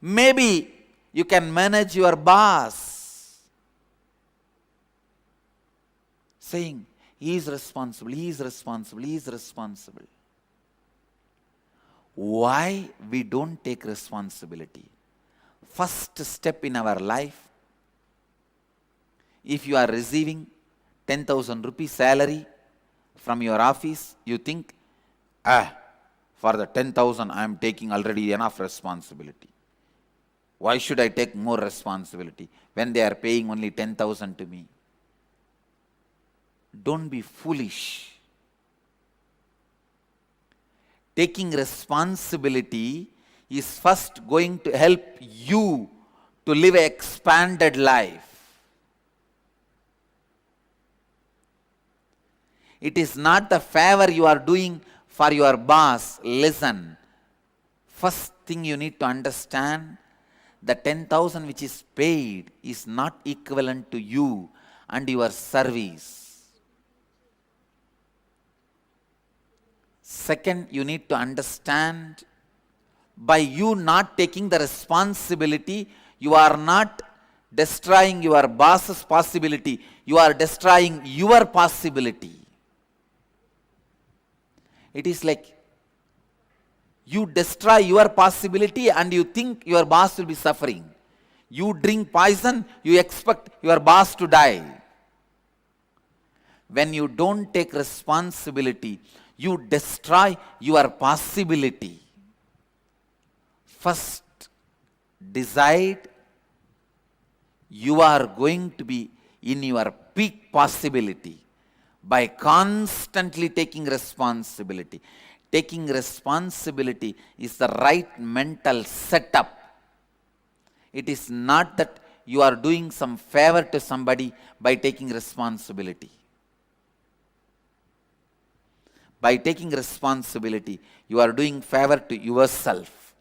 Maybe you can manage your boss, saying, he is responsible, he is responsible, he is responsible. Why we don't take responsibility? First step in our life, if you are receiving 10,000 rupees salary from your office, you think, for the 10,000 I am taking already enough responsibility. Why should I take more responsibility when they are paying only 10,000 to me? Don't be foolish. Taking responsibility is first going to help you to live an expanded life. It is not the favor you are doing for your boss. Listen, first thing you need to understand, the 10,000 which is paid is not equivalent to you and your service. Second, you need to understand, by you not taking the responsibility, you are not destroying your boss's possibility, you are destroying your possibility. It is like you destroy your possibility and you think your boss will be suffering. You drink poison, you expect your boss to die. When you don't take responsibility, you destroy your possibility. First, decide you are going to be in your peak possibility by constantly taking responsibility. Taking responsibility is the right mental setup. It is not that you are doing some favor to somebody by taking responsibility. By taking responsibility, you are doing favor to yourself.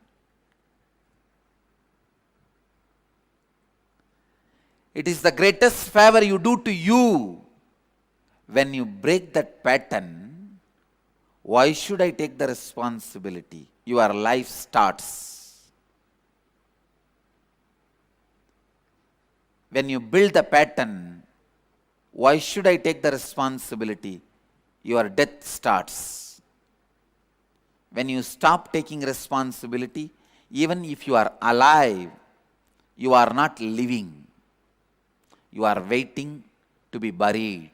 It is the greatest favor you do to you. When you break that pattern, why should I take the responsibility? Your life starts. When you build the pattern, why should I take the responsibility? Your death starts. When you stop taking responsibility, even if you are alive, you are not living. You are waiting to be buried.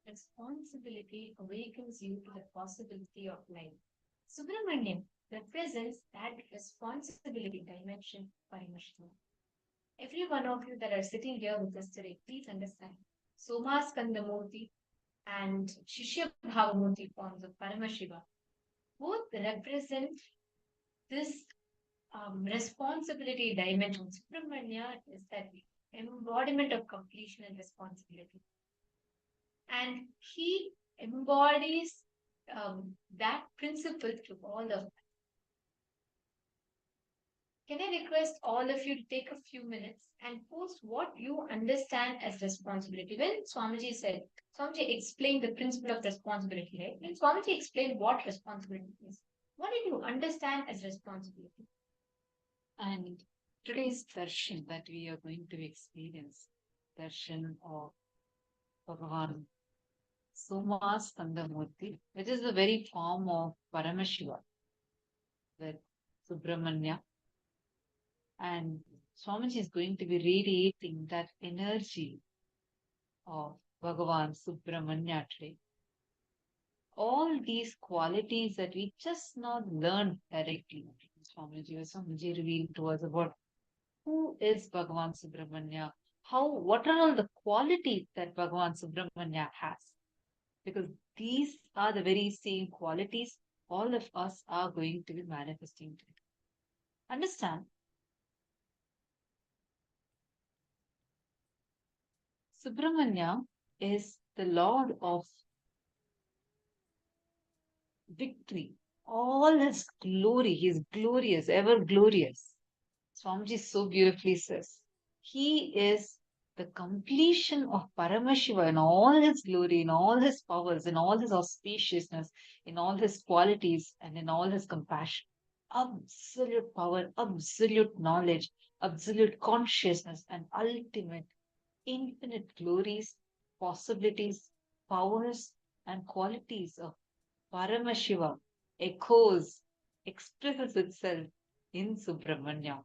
Responsibility awakens you to the possibility of life. Subramanyam represents that responsibility dimension, Paramashivam. Every one of you that are sitting here with us today, please understand. Soma Skandamurti and Shishya Bhavamurti forms of Paramashiva both represent this responsibility dimension. Subramanya is that embodiment of completion and responsibility. And he embodies that principle to all of us. Can I request all of you to take a few minutes and post what you understand as responsibility? When Swamiji explained the principle of responsibility, right? When Swamiji explained what responsibility is, what did you understand as responsibility? And today's darshan that we are going to experience, darshan of Bhagavan Skandamurti, which is the very form of Paramashiva, that Subramanya. And Swamiji is going to be radiating that energy of Bhagavan Subramanya today. All these qualities that we just not learned directly. Swamiji revealed to us about who is Bhagavan Subramanya, what are all the qualities that Bhagavan Subramanya has. Because these are the very same qualities all of us are going to be manifesting today. Understand? Subramanya is the Lord of victory. All his glory, he is glorious, ever glorious. Swamiji so beautifully says, he is the completion of Paramashiva in all his glory, in all his powers, in all his auspiciousness, in all his qualities, and in all his compassion. Absolute power, absolute knowledge, absolute consciousness, and ultimate, infinite glories, possibilities, powers, and qualities of Paramashiva echoes, expresses itself in Subramanya,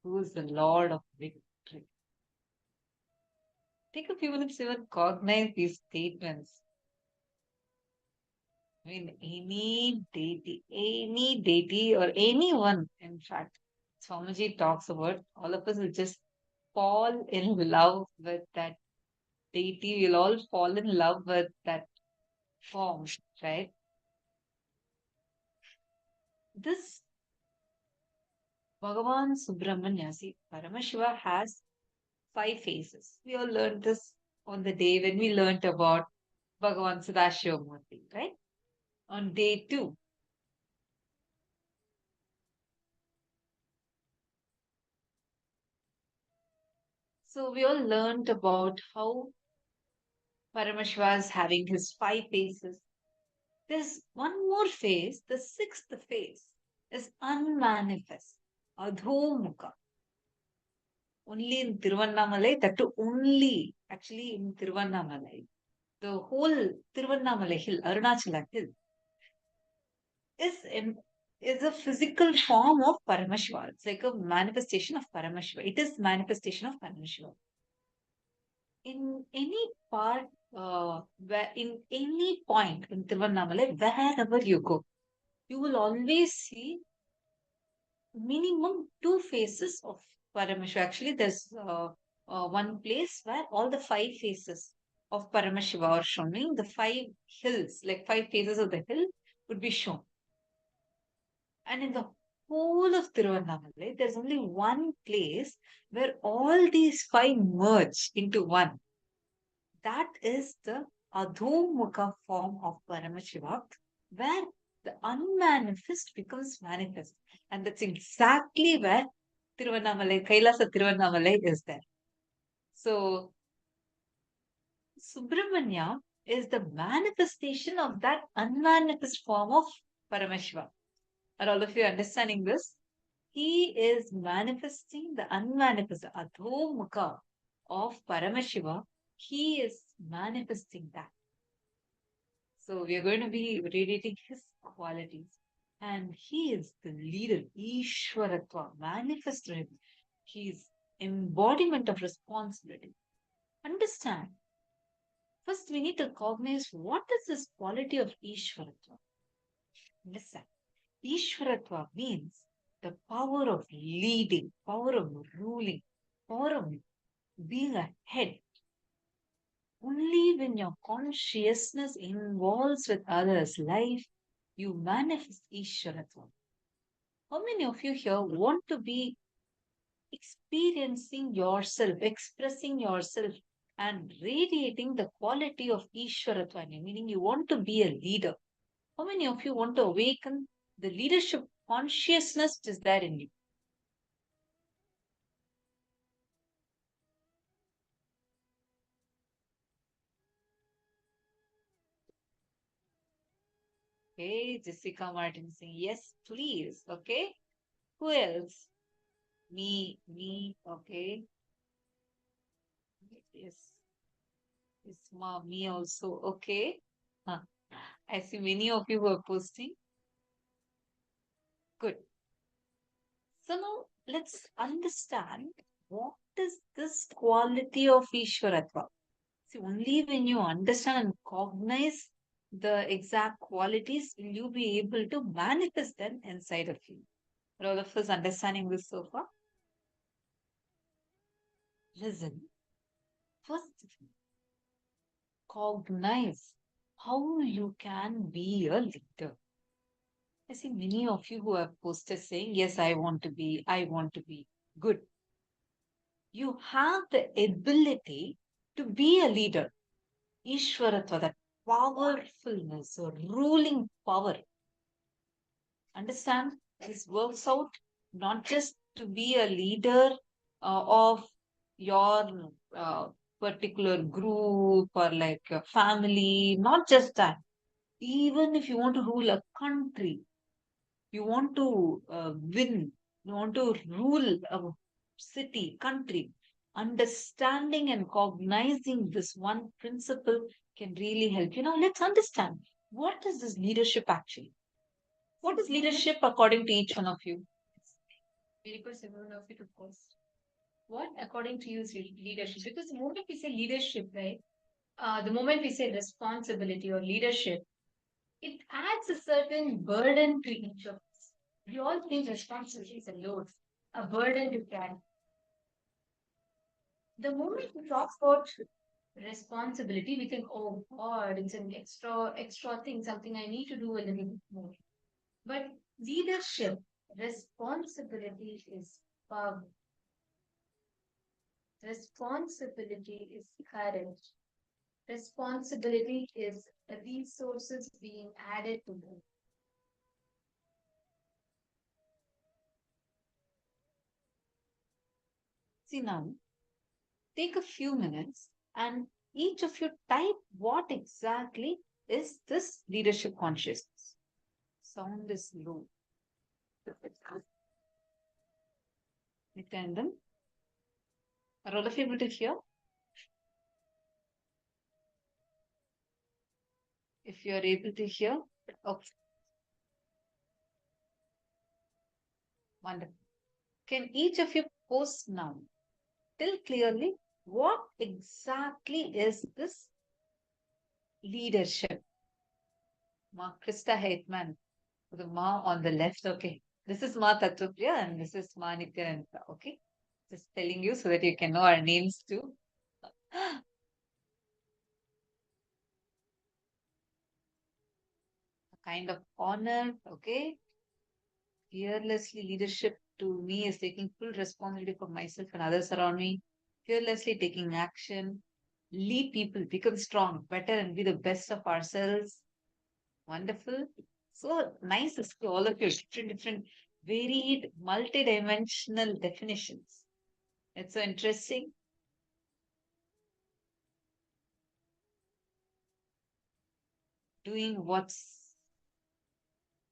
who is the Lord of victory. Take a few minutes to even cognize these statements. I mean, any deity or anyone, in fact, Swamiji talks about, all of us will just fall in love with that deity. We'll all fall in love with that form, right? This Bhagavan Subramanya, see, Paramashiva has 5 faces. We all learned this on the day when we learned about Bhagavan Sadashivamurti, right? On day 2. So we all learned about how Paramashiva is having his 5 faces. There's one more phase, the 6th phase is unmanifest, Adhomukha. Only in Tiruvannamalai, that too only actually in Tiruvannamalai. The whole Tiruvannamalai hill, Arunachala hill, is a physical form of Paramashiva. It's like a manifestation of Paramashiva. It is manifestation of Paramashiva. In any part, in any point in Tiruvannamalai, wherever you go, you will always see minimum 2 faces of Paramashiva. Actually, there's one place where all the 5 faces of Paramashiva are shown, meaning the 5 hills, like 5 faces of the hill would be shown. And in the whole of Tiruvannamalai, there's only one place where all these 5 merge into one. That is the Adhomukha form of Paramashiva, where the unmanifest becomes manifest. And that's exactly where Tiruvannamalai, Kailasa Tiruvannamalai is there. So, Subramanya is the manifestation of that unmanifest form of Paramashiva. Are all of you understanding this? He is manifesting the unmanifest, Adhomukha of Paramashiva. He is manifesting that. So we are going to be radiating his qualities. And he is the leader, Ishwaratva, manifested. He is embodiment of responsibility. Understand. First, we need to cognize what is this quality of Ishwaratva. Listen. Ishwaratva means the power of leading, power of ruling, power of being a head. Only when your consciousness involves with others' life, you manifest Ishwaratva. How many of you here want to be experiencing yourself, expressing yourself, and radiating the quality of Ishwaratva, meaning you want to be a leader? How many of you want to awaken the leadership consciousness which is there in you? Okay, Jessica Martin saying, yes, please. Okay. Who else? Me, okay. Yes. Yes, me also. Okay. Huh. I see many of you who are posting. Good. So now let's understand what is this quality of Ishwaratva. See, only when you understand and cognize the exact qualities will you be able to manifest them inside of you. Are all of us understanding this so far? Listen, first cognize how you can be a leader. I see many of you who have posted saying, yes, I want to be good. You have the ability to be a leader. Ishwaratva, that powerfulness or ruling power. Understand, this works out not just to be a leader of your particular group or like your family, not just that. Even if you want to rule a country, you want to win, you want to rule a city, country, understanding and cognizing this one principle can really help you. Now, let's understand what is this leadership actually? What is leadership according to each one of you? Very good, everyone of you to post. What, according to you, is leadership? Because the moment we say leadership, right, the moment we say responsibility or leadership, it adds a certain burden to each of us. We all think responsibility is a load, a burden to carry. The moment we talk about responsibility, we think, oh God, it's an extra thing, something I need to do a little bit more. But leadership, responsibility is power. Responsibility is courage. Responsibility is resources being added to them. See now, take a few minutes and each of you type what exactly is this leadership consciousness. Sound is low. Nithyananda, are all of you able to hear? If you are able to hear, okay. Wonderful. Can each of you post now? Tell clearly what exactly is this leadership? Ma Krista Hetman, the Ma on the left, okay. This is Ma Tattvapriya and this is Ma Nithyananda, okay. Just telling you so that you can know our names too. A kind of honor, okay. Fearlessly leadership to me is taking full responsibility for myself and others around me. Fearlessly taking action, lead people, become strong, better, and be the best of ourselves. Wonderful. So nice to see all of you, different, varied, multidimensional definitions. It's so interesting. Doing what's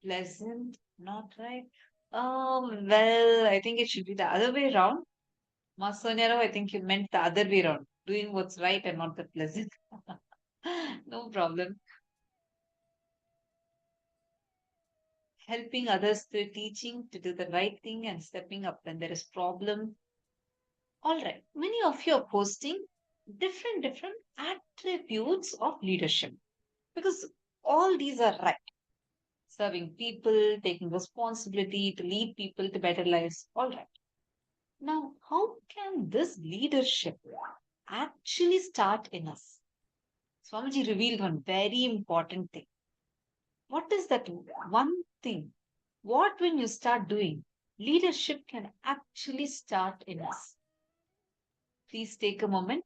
pleasant, not right. Well, I think it should be the other way around. Masonyaro, I think you meant the other way around. Doing what's right and not the pleasant. No problem. Helping others through teaching to do the right thing and stepping up when there is problem. All right. Many of you are posting different attributes of leadership because all these are right. Serving people, taking responsibility to lead people to better lives. All right. Now, how can this leadership actually start in us? Swamiji revealed one very important thing. What is that one thing? What, when you start doing, leadership can actually start in us? Please take a moment.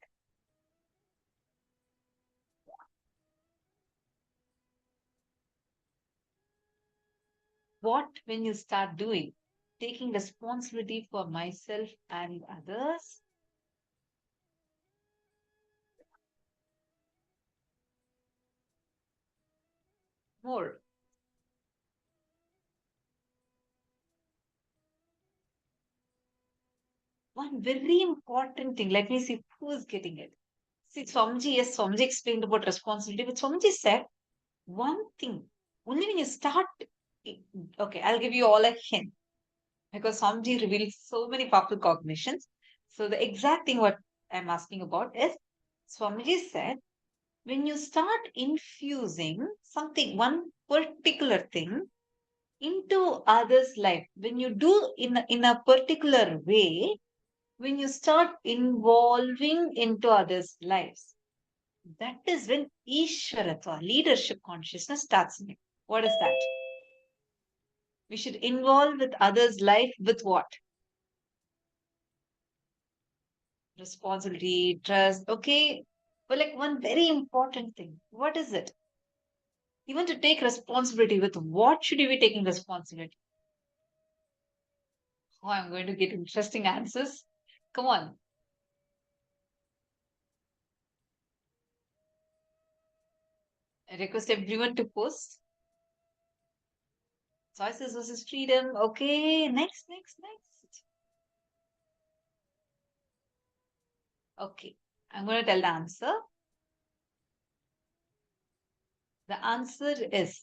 What, when you start doing, taking responsibility for myself and others? More. One very important thing. Let me see who is getting it. See, Swamiji, yes, Swamiji explained about responsibility, but Swamiji said one thing. Only when you start, okay, I'll give you all a hint. because Swamiji revealed so many powerful cognitions. So the exact thing what I'm asking about is Swamiji said, when you start infusing something, one particular thing into others' life, when you do in a particular way, when you start involving into others' lives, that is when Ishwaratva, leadership consciousness, starts in you. What is that? We should involve with others' life with what? Responsibility, trust. Okay. But like one very important thing. What is it? You want to take responsibility with what should you be taking responsibility? Oh, I'm going to get interesting answers. Come on. I request everyone to post. Choices versus freedom. Okay. Next. Okay. I'm going to tell the answer. The answer is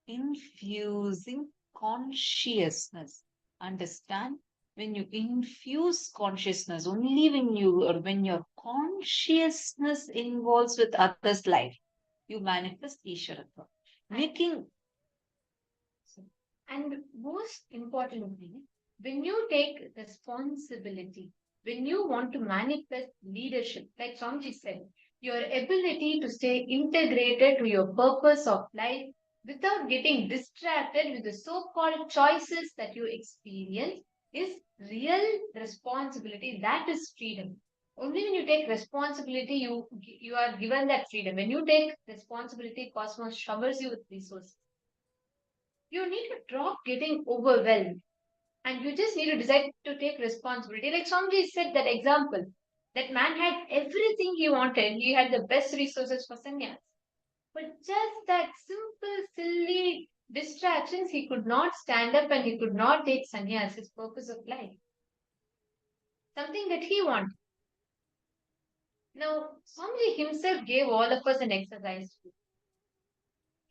infusing consciousness. Understand? When you infuse consciousness, only when your consciousness involves with others' life, you manifest Ishwaratva. Making And most importantly, when you take responsibility, when you want to manifest leadership, like Swamiji said, your ability to stay integrated to your purpose of life without getting distracted with the so-called choices that you experience is real responsibility. That is freedom. Only when you take responsibility, you are given that freedom. When you take responsibility, cosmos showers you with resources. You need to drop getting overwhelmed and you just need to decide to take responsibility. Like somebody said that example, that man had everything he wanted. He had the best resources for sannyas. But just that simple, silly distractions, he could not stand up and he could not take sannyas, his purpose of life. Something that he wanted. Now, Swamiji himself gave all of us an exercise.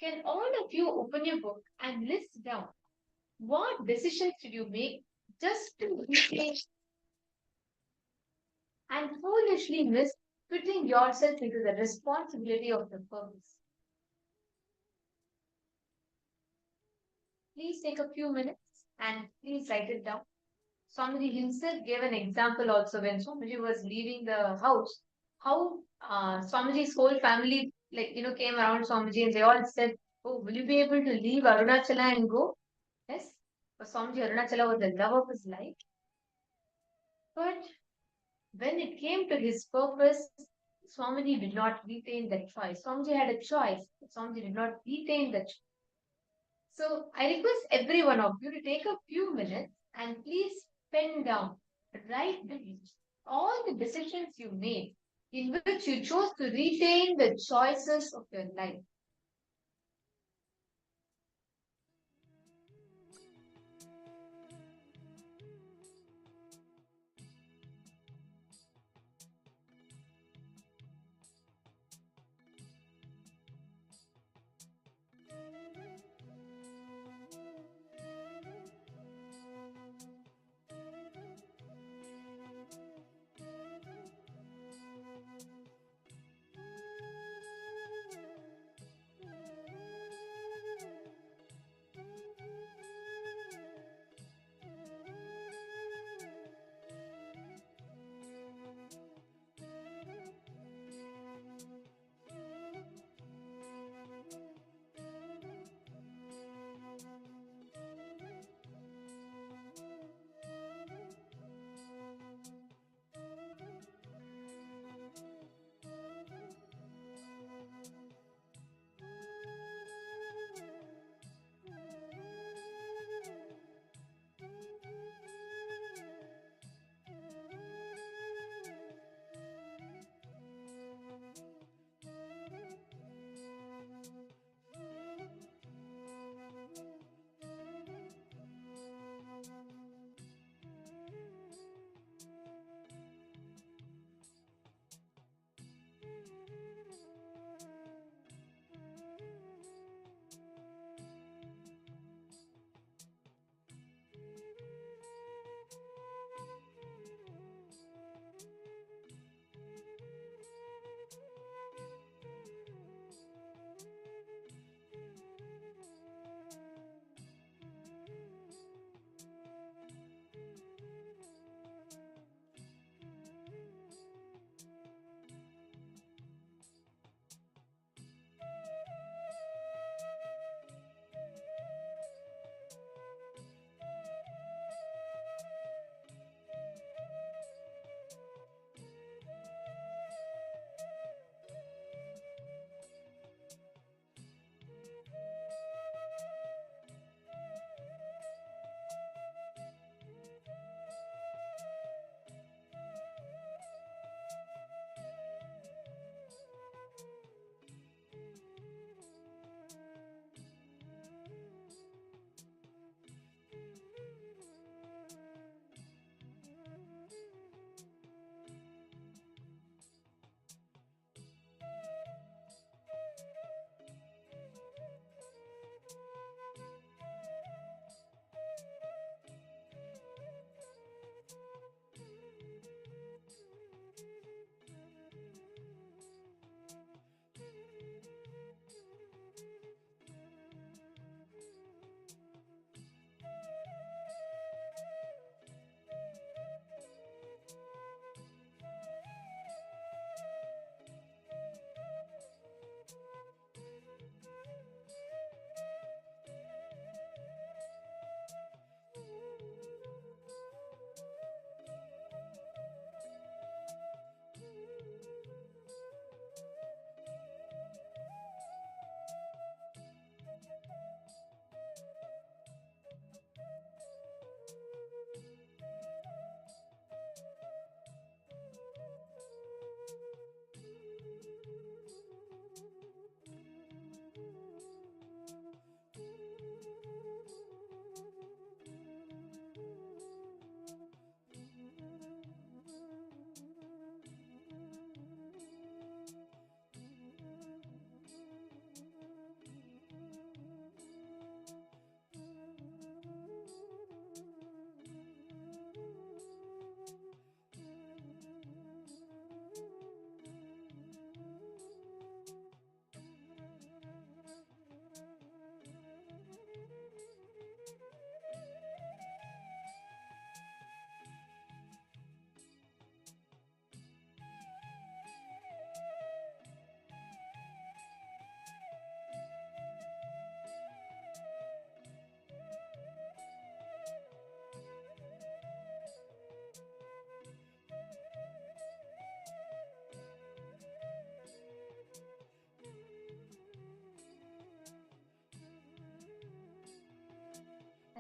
Can all of you open your book and list down what decisions did you make just to reach and foolishly miss putting yourself into the responsibility of the purpose? Please take a few minutes and please write it down. Swamiji himself gave an example also when Swamiji was leaving the house, how Swamiji's whole family, came around Swamiji and they all said, "Oh, will you be able to leave Arunachala and go?" Yes. For Swamiji, Arunachala was the love of his life. But when it came to his purpose, Swamiji did not retain that choice. Swamiji had a choice, but Swamiji did not retain that choice. So I request every one of you to take a few minutes and please pen down, write down all the decisions you made in which you chose to retain the choices of your life.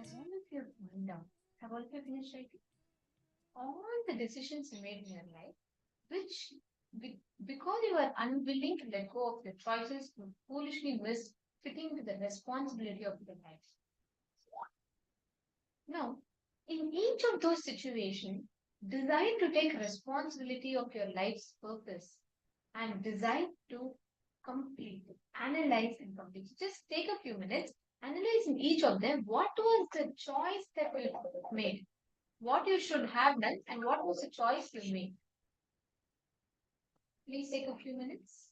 As all of you have gone down, have all of you finished writing? All the decisions you made in your life, which because you were unwilling to let go of the choices, you foolishly missed fitting to the responsibility of your life. Now, in each of those situations, decide to take responsibility of your life's purpose and decide to complete it, analyze and complete. Just take a few minutes, analyze in each of them what was the choice that you made, what you should have done, and what was the choice you made. Please take a few minutes.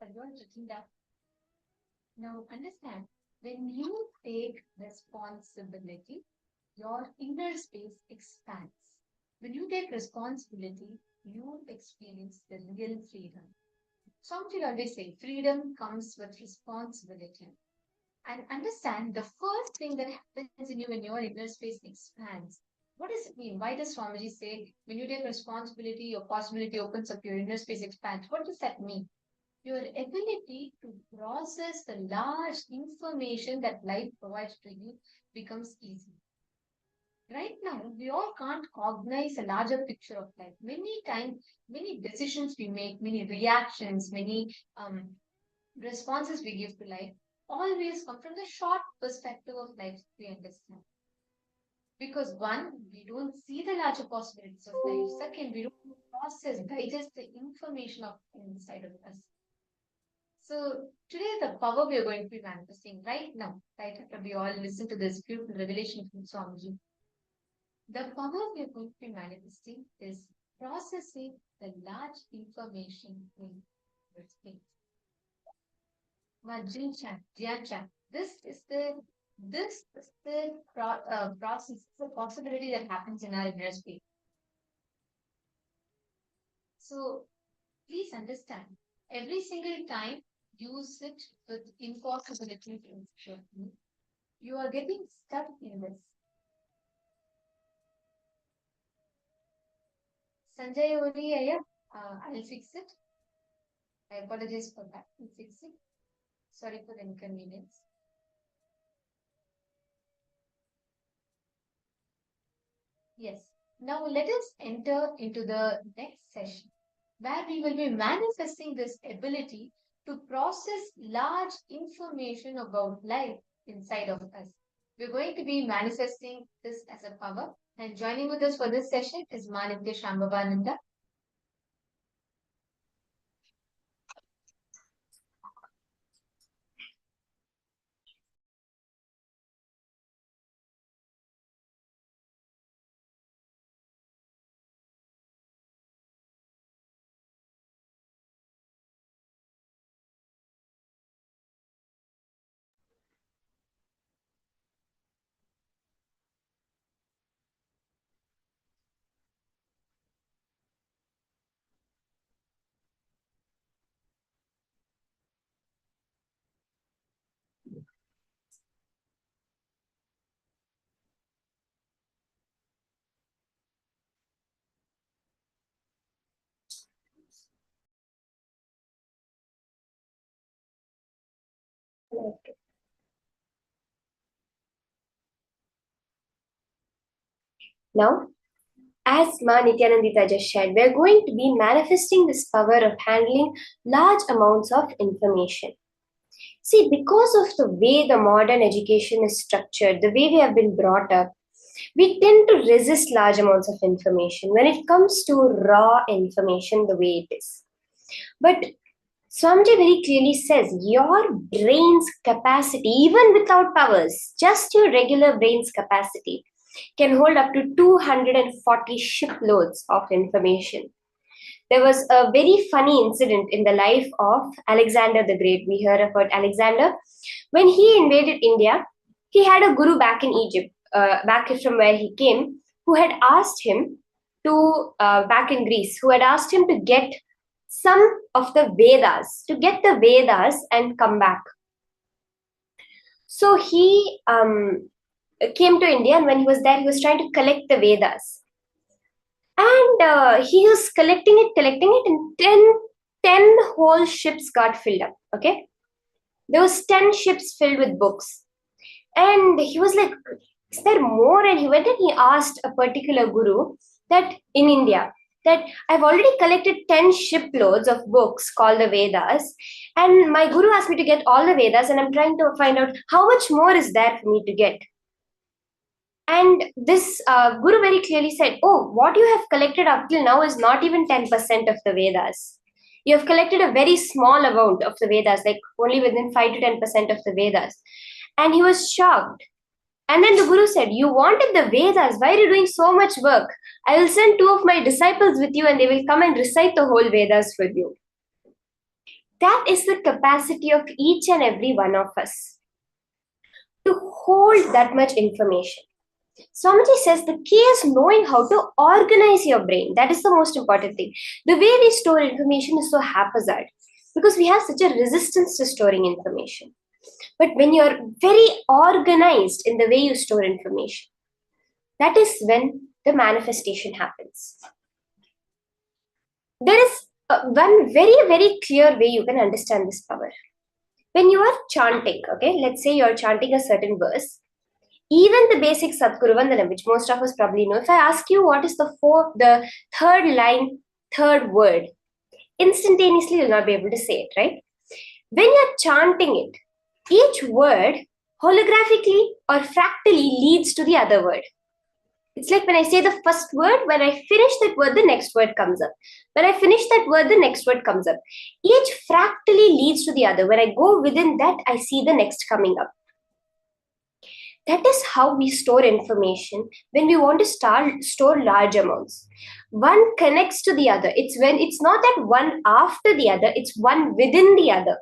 Are you all written down? Now understand, when you take responsibility, your inner space expands. When you take responsibility, you experience the real freedom. Some will always say freedom comes with responsibility. And understand, the first thing that happens in you when your inner space expands. What does it mean? Why does Swamiji say when you take responsibility, your possibility opens up, your inner space expands? What does that mean? Your ability to process the large information that life provides to you becomes easy. Right now, we all can't cognize a larger picture of life. Many times, many decisions we make, many reactions, many responses we give to life always come from the short perspective of life we understand. Because one, we don't see the larger possibilities of life. Second, we don't process, digest the information of inside of us. So today the power we are going to be manifesting right now, right after we all listen to this beautiful revelation from Swamiji, the power we are going to be manifesting is processing the large information in your space. This is the process, the possibility that happens in our inner space. So please understand, every single time you sit with impossibility in front of you, you are getting stuck in this. Sanjay Odi, I'll fix it. I apologize for that. I'll fix it. Sorry for the inconvenience. Yes. Now let us enter into the next session, where we will be manifesting this ability to process large information about life inside of us. We're going to be manifesting this as a power, and joining with us for this session is Manitya Shambhavananda. Now, as Ma Nithyananda just shared, we are going to be manifesting this power of handling large amounts of information. See, because of the way the modern education is structured, the way we have been brought up, we tend to resist large amounts of information when it comes to raw information the way it is. But Swamiji very clearly says your brain's capacity, even without powers, just your regular brain's capacity, can hold up to 240 shiploads of information. There was a very funny incident in the life of Alexander the Great. We heard about Alexander. When he invaded India, he had a guru back in Egypt, back from where he came, who had asked him to, back in Greece, who had asked him to get some of the Vedas, and come back. So he came to India, and when he was there, he was trying to collect the Vedas. And he was collecting it, and 10 whole ships got filled up, okay? There was 10 ships filled with books. And he was like, is there more? And he went and he asked a particular guru that in India, that I've already collected 10 shiploads of books called the Vedas, and my guru asked me to get all the Vedas, and I'm trying to find out how much more is there for me to get. And this guru very clearly said, oh, what you have collected up till now is not even 10% of the Vedas. You have collected a very small amount of the Vedas, like only within 5 to 10% of the Vedas. And he was shocked. And then the guru said, you wanted the Vedas, why are you doing so much work? I will send 2 of my disciples with you, and they will come and recite the whole Vedas for you. That is the capacity of each and every one of us to hold that much information. Swamiji says the key is knowing how to organize your brain. That is the most important thing. The way we store information is so haphazard because we have such a resistance to storing information. But when you're very organized in the way you store information, that is when the manifestation happens. There is one very, very clear way you can understand this power. When you are chanting, okay, let's say you're chanting a certain verse, even the basic Satguru Vandanam, which most of us probably know, if I ask you what is the third line, third word, instantaneously you'll not be able to say it, right? When you're chanting it, each word holographically or fractally leads to the other word. It's like when I say the first word, when I finish that word, the next word comes up. When I finish that word, the next word comes up. Each fractally leads to the other. When I go within that, I see the next coming up. That is how we store information when we want to store large amounts. One connects to the other. It's not that one after the other, it's one within the other.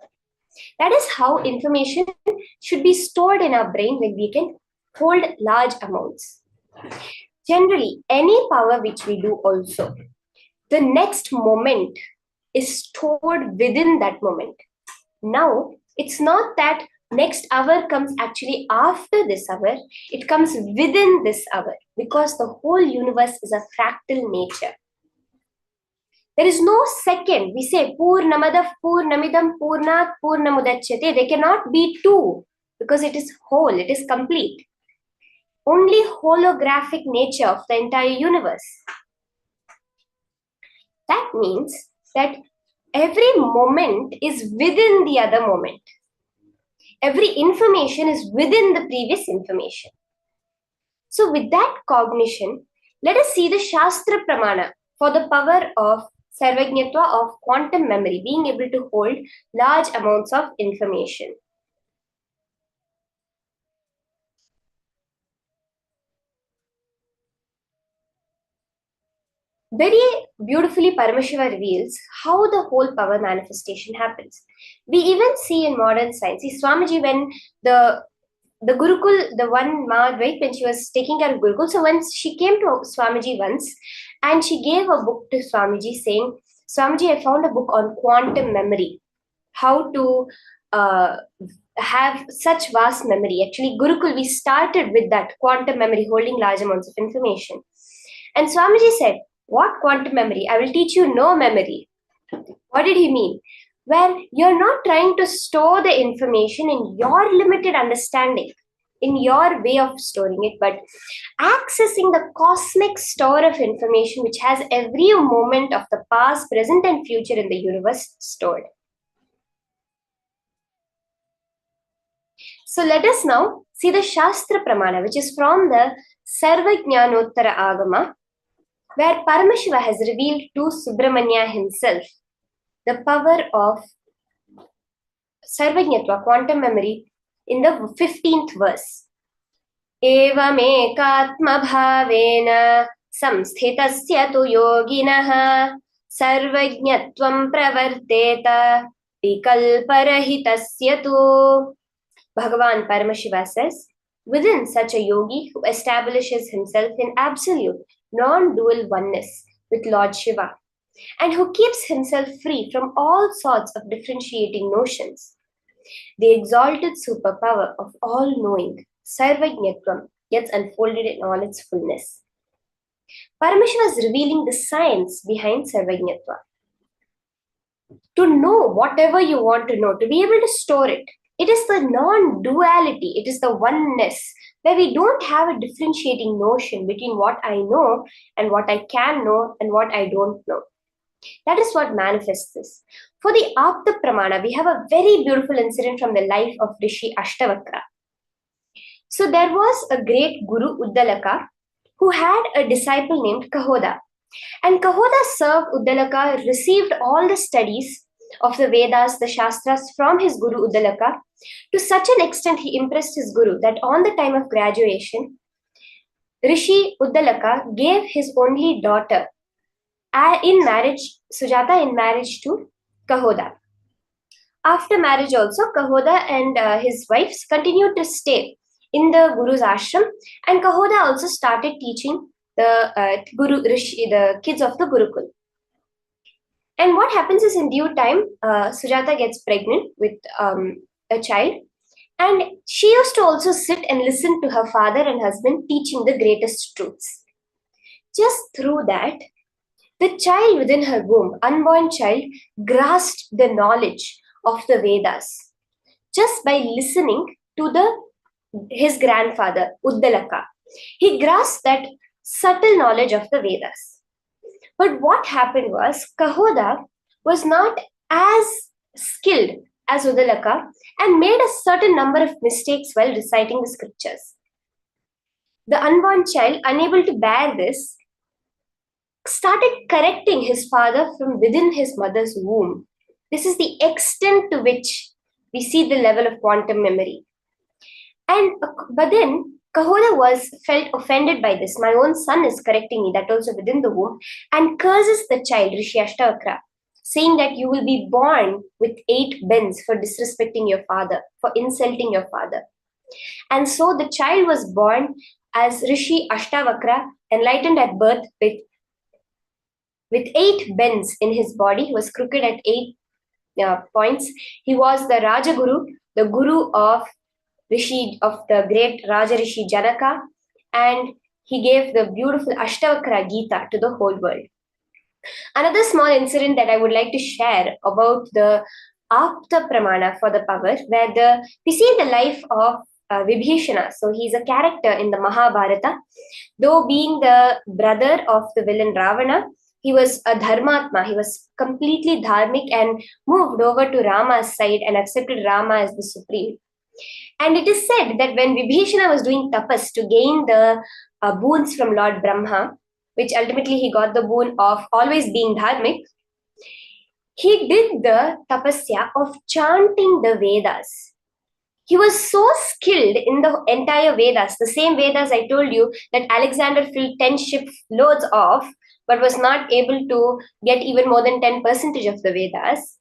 That is how information should be stored in our brain when we can hold large amounts. Generally, any power which we do also, the next moment is stored within that moment. Now, it's not that next hour comes actually after this hour, it comes within this hour because the whole universe is a fractal nature. There is no second. We say Purnamadav Purnamidam Purnat Purnamudachyate. They cannot be two because it is whole, it is complete. Only holographic nature of the entire universe. That means that every moment is within the other moment. Every information is within the previous information. So with that cognition, let us see the Shastra Pramana for the power of Sarvajñatva, of quantum memory, being able to hold large amounts of information. Very beautifully, Paramashiva reveals how the whole power manifestation happens. We even see in modern science, see Swamiji, when the Gurukul, the one ma, right, when she was taking care of Gurukul, so once she came to Swamiji once and she gave a book to Swamiji saying, Swamiji, I found a book on quantum memory, how to have such vast memory. Actually, Gurukul, we started with that quantum memory, holding large amounts of information. And Swamiji said, what quantum memory? I will teach you no memory. What did he mean? Well, you're not trying to store the information in your limited understanding, in your way of storing it, but accessing the cosmic store of information which has every moment of the past, present, and future in the universe stored. So let us now see the Shastra Pramana, which is from the Sarvajñanottara Agama, where Paramashiva has revealed to Subramanya himself the power of Sarvajñatva, quantum memory, in the 15th verse. Evamekatma bhavena samsthitasya tu yoginaha sarvajñatvam pravarteta vikalparahitasya tu. Bhagavan Paramashiva says, within such a yogi who establishes himself in absolute, non-dual oneness with Lord Shiva, and who keeps himself free from all sorts of differentiating notions, the exalted superpower of all-knowing, Sarvajñatvam, gets unfolded in all its fullness. Paramashiva is revealing the science behind Sarvajñatva. To know whatever you want to know, to be able to store it, it is the non-duality, it is the oneness, where we don't have a differentiating notion between what I know and what I can know and what I don't know. That is what manifests this. For the Apta Pramana, we have a very beautiful incident from the life of Rishi Ashtavakra. So there was a great Guru, Uddalaka, who had a disciple named Kahoda. And Kahoda served Uddalaka, received all the studies of the Vedas, the Shastras from his Guru Uddalaka. To such an extent, he impressed his Guru that on the time of graduation, Rishi Uddalaka gave his only daughter in marriage, Sujata in marriage to Kahoda. After marriage also, Kahoda and his wives continued to stay in the Guru's ashram, and Kahoda also started teaching the kids of the Gurukul. And what happens is, in due time, Sujata gets pregnant with a child, and she used to also sit and listen to her father and husband teaching the greatest truths. Just through that, the child within her womb, unborn child, grasped the knowledge of the Vedas just by listening to his grandfather, Uddalaka. He grasped that subtle knowledge of the Vedas. But what happened was, Kahoda was not as skilled as Uddalaka and made a certain number of mistakes while reciting the scriptures. The unborn child, unable to bear this, started correcting his father from within his mother's womb. This is the extent to which we see the level of quantum memory. But then Kahoda was felt offended by this. My own son is correcting me, that also within the womb, and curses the child, Rishi Ashtavakra, saying that you will be born with 8 bends for disrespecting your father, for insulting your father. And so the child was born as Rishi Ashtavakra, enlightened at birth with 8 bends in his body. He was crooked at 8 points. He was the Rajaguru, the guru of the great Raja Rishi Janaka, and he gave the beautiful Ashtavakra Gita to the whole world. Another small incident that I would like to share about the Apta Pramana for the power, where we see the life of Vibhishana. So he's a character in the Mahabharata. Though being the brother of the villain Ravana, he was a dharmatma. He was completely dharmic and moved over to Rama's side and accepted Rama as the supreme. And it is said that when Vibhishana was doing tapas to gain the boons from Lord Brahma, which ultimately he got the boon of always being dharmic, he did the tapasya of chanting the Vedas. He was so skilled in the entire Vedas, the same Vedas I told you that Alexander filled 10 shiploads of, but was not able to get even more than 10% of the Vedas.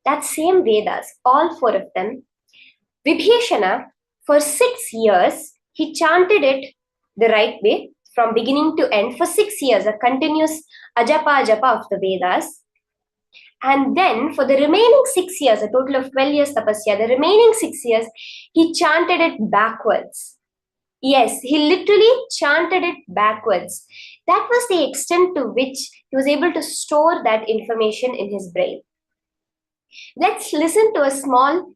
That same Vedas, all 4 of them, Vibhishana, for 6 years, he chanted it the right way, from beginning to end, for 6 years, a continuous ajapa japa of the Vedas. And then for the remaining 6 years, a total of 12 years tapasya, the remaining 6 years, he chanted it backwards. Yes, he literally chanted it backwards. That was the extent to which he was able to store that information in his brain. Let's listen to a small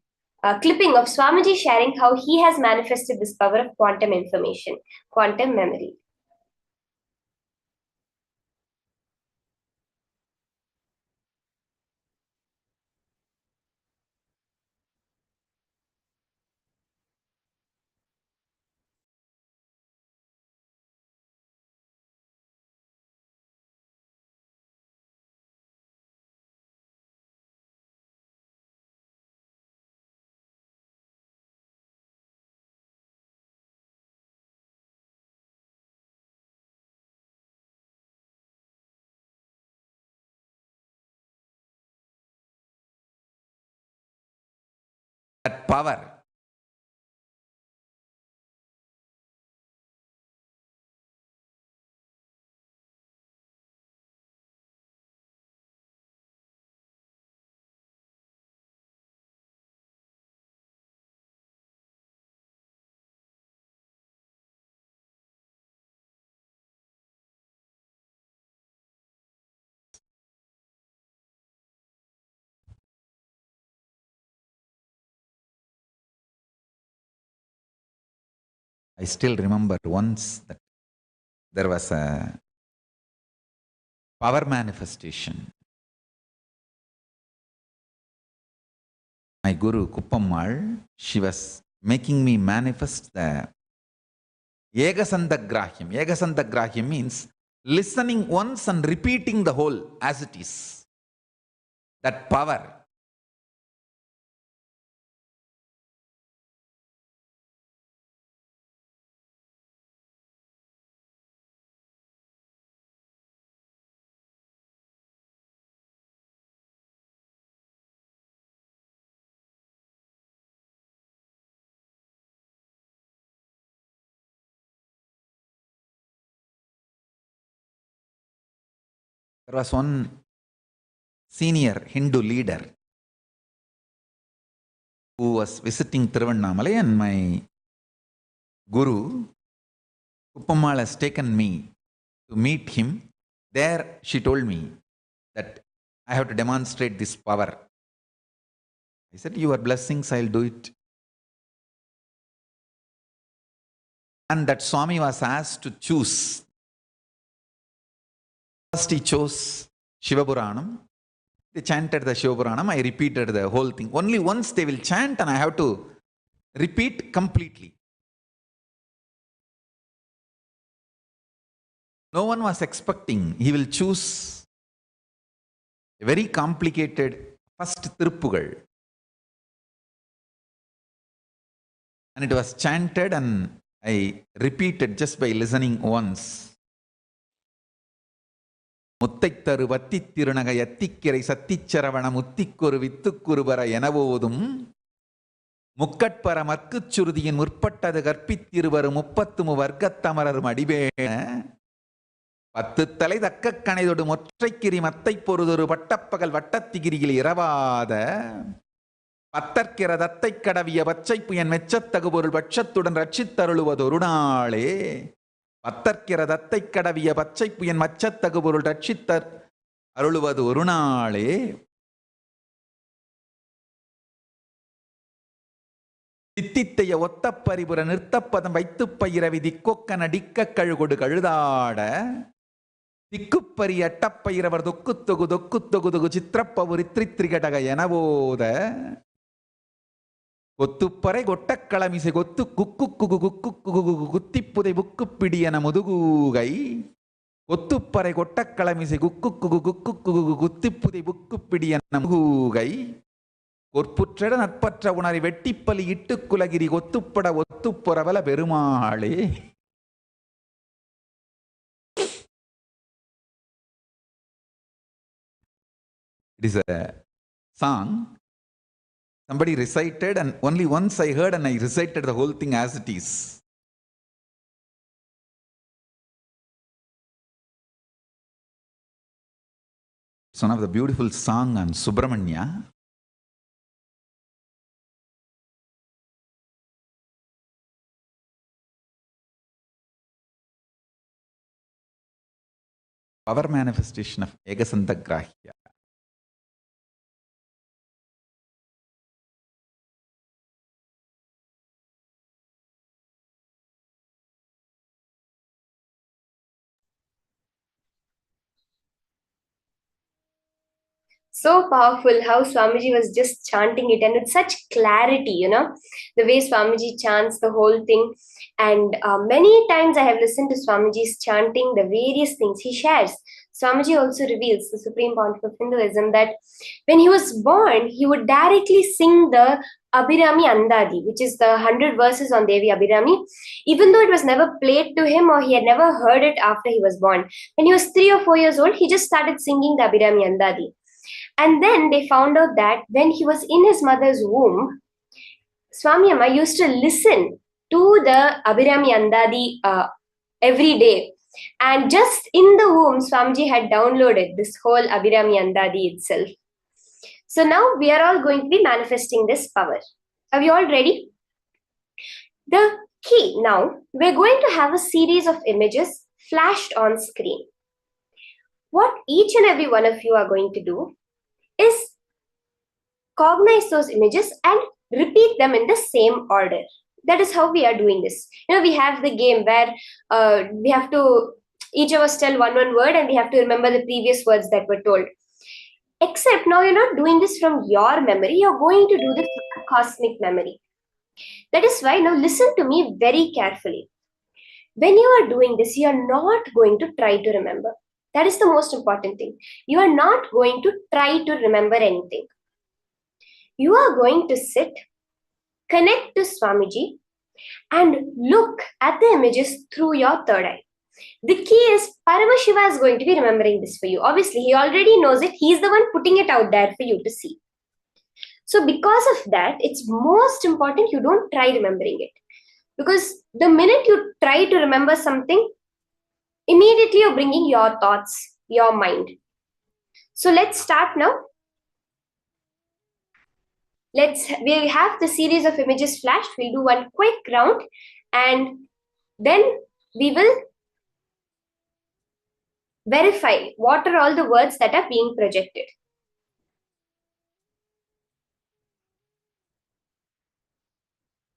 clipping of Swamiji sharing how he has manifested this power of quantum information, quantum memory. That power. I still remember once that there was a power manifestation. My guru Kuppammal, she was making me manifest the Yegasandagrahyam. Yegasandagrahyam means listening once and repeating the whole as it is. That power. There was one senior Hindu leader who was visiting Tiruvannamalai, and my guru, Uppammal, has taken me to meet him. There she told me that I have to demonstrate this power. I said, your blessings, I'll do it. And that Swami was asked to choose. First he chose Shiva Puranam. They chanted the Shiva Puranam. I repeated the whole thing. Only once they will chant and I have to repeat completely. No one was expecting he will choose a very complicated first Tiruppugal. And it was chanted and I repeated just by listening once. முத்தைத்தரு வத்தித் திருநகை அத்திக்கிரை சத்திச்சரவண முத்திக்கொரு வித்துக்குருவர எனவோதும் முக்கட்பர மற்குச் சுருதியின் முற்பட்டது கற்பித்திருவரு 33 வர்க்கத்தமரரும் அடிவேண 10 தலை தக்க கணைதொடு மொற்றைக்கிரி மத்தை பொருதொரு பட்டப்பகல் வட்டத்திகிரியில் இரவாத பத்தற்கிற தத்தை கடவிய பச்சை புயன் மெச்சத்தகு பொருள் பட்சத்துடன் ரட்சித்தருளுவதொரு நாளே பத்தற்கிற தத்தை கடவிய பச்சை புயன் மச்சத்தகு பொருள் ரட்சித்தர் அருளுவது ஒரு நாளே. தித்தித்தைய ஒத்தப்பரிபுர நிறுத்தப்பதம் வைத்து பயிரவி திக்கொக்க நடிக்க கழுகொடு கழுதாட திக்குப்பரி அட்டப்பயிரவர் தொக்குத்தொகு தொக்குத்தொகுதொகு சித்திரப்பவுரி திரித்திரிகடக எனவோத கொத்துப்பறை கொட்டக்களமிசை கொத்து குக்கு குகு குக்கு குகு குத்திப்புதை புக்குப்பிடி என முதுகூகை கொத்துப்பறை கொட்டக்களமிசை குக்கு குகு குக்கு குகு குத்திப்புதை புக்குப்பிடி என முதுகூகை கொற்புற்ற நட்பற்ற உணரை வெட்டிப்பலி இட்டு குலகிரி ஒத்துப்பட ஒத்துப்புறவல பெருமாளே. It is a song somebody recited, and only once I heard and I recited the whole thing as it is. It's one of the beautiful song on Subramanya. Power manifestation of Egasantagrahya. So powerful how Swamiji was just chanting it, and with such clarity, the way Swamiji chants the whole thing. And many times I have listened to Swamiji's chanting the various things he shares. Swamiji also reveals, the Supreme Pontiff of Hinduism, that when he was born, he would directly sing the Abhirami Andadi, which is the 100 verses on Devi Abhirami, even though it was never played to him or he had never heard it after he was born. When he was 3 or 4 years old, he just started singing the Abhirami Andadi. And then they found out that when he was in his mother's womb, Swami Amma used to listen to the Abhirami Andadi every day. And just in the womb, Swamiji had downloaded this whole Abhirami Andadi itself. So now we are all going to be manifesting this power. Are we all ready? The key now, we're going to have a series of images flashed on screen. What each and every one of you are going to do is cognize those images and repeat them in the same order. That is how we are doing this. We have the game where we have to, each of us tell one word and we have to remember the previous words that were told. Except now you're not doing this from your memory, you're going to do this from cosmic memory. That is why now listen to me very carefully. When you are doing this, you are not going to try to remember. That is the most important thing. You are not going to try to remember anything. You are going to sit, connect to Swamiji, and look at the images through your third eye. The key is Paramashiva is going to be remembering this for you. Obviously, he already knows it. He's the one putting it out there for you to see. So because of that, it's most important you don't try remembering it. Because the minute you try to remember something, immediately you're bringing your thoughts, your mind. So let's start now. We have the series of images flashed. We'll do one quick round and then we will verify what are all the words that are being projected.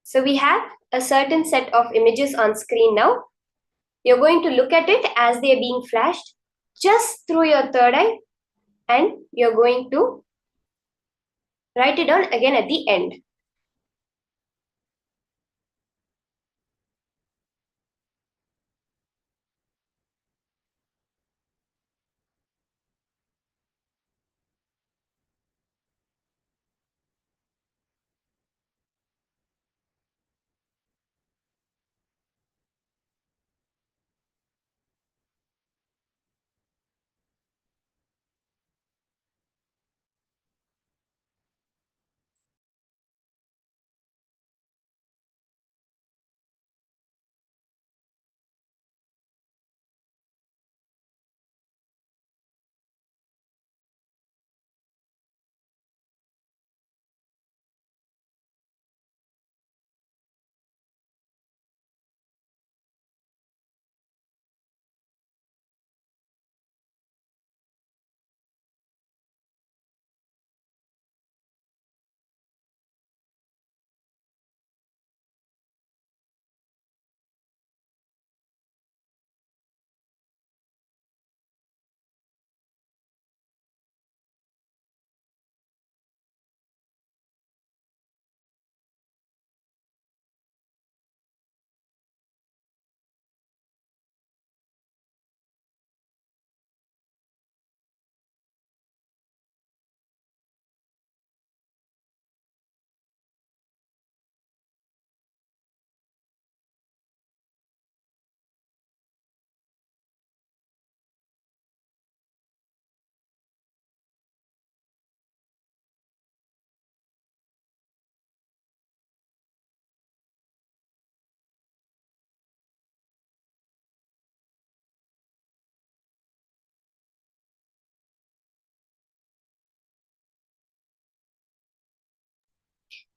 So we have a certain set of images on screen now. You're going to look at it as they are being flashed just through your third eye, and you're going to write it down again at the end.